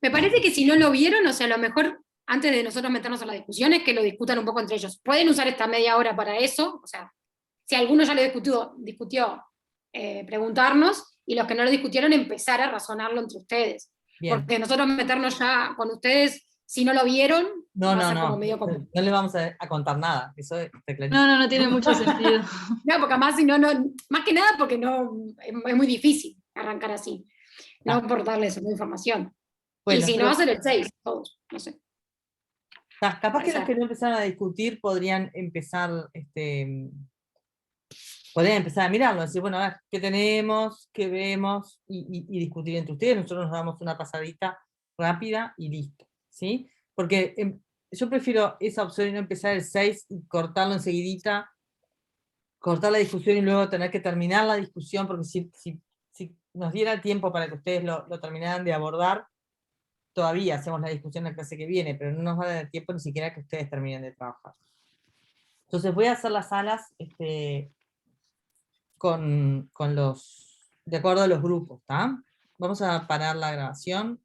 Me parece que si no lo vieron, o sea, a lo mejor antes de nosotros meternos a las discusiones, que lo discutan un poco entre ellos. Pueden usar esta media hora para eso, o sea, si alguno ya lo discutió, preguntarnos, y los que no lo discutieron, empezar a razonarlo entre ustedes. Bien. Porque nosotros meternos ya con ustedes si no lo vieron, No, va a no, ser como no. medio complicado. No le vamos a contar nada. Eso está clarísimo. No, no, no tiene mucho sentido. No, porque además, si no, más que nada porque no, es muy difícil arrancar así. No por darles una información. Bueno, y si pero- no, va a ser el 6, todos, no sé. Capaz que los que no empezaron a discutir podrían empezar a mirarlo, decir, bueno, a ver, ¿qué tenemos? ¿Qué vemos? Y discutir entre ustedes. Nosotros nos damos una pasadita rápida y listo, ¿sí? Porque yo prefiero esa opción y no empezar el 6 y cortarlo enseguidita, cortar la discusión y luego tener que terminar la discusión, porque si nos diera tiempo para que ustedes lo terminaran de abordar, todavía hacemos la discusión en la clase que viene, pero no nos va a dar tiempo ni siquiera que ustedes terminen de trabajar. Entonces voy a hacer las salas de acuerdo a los grupos, ¿está? Vamos a parar la grabación.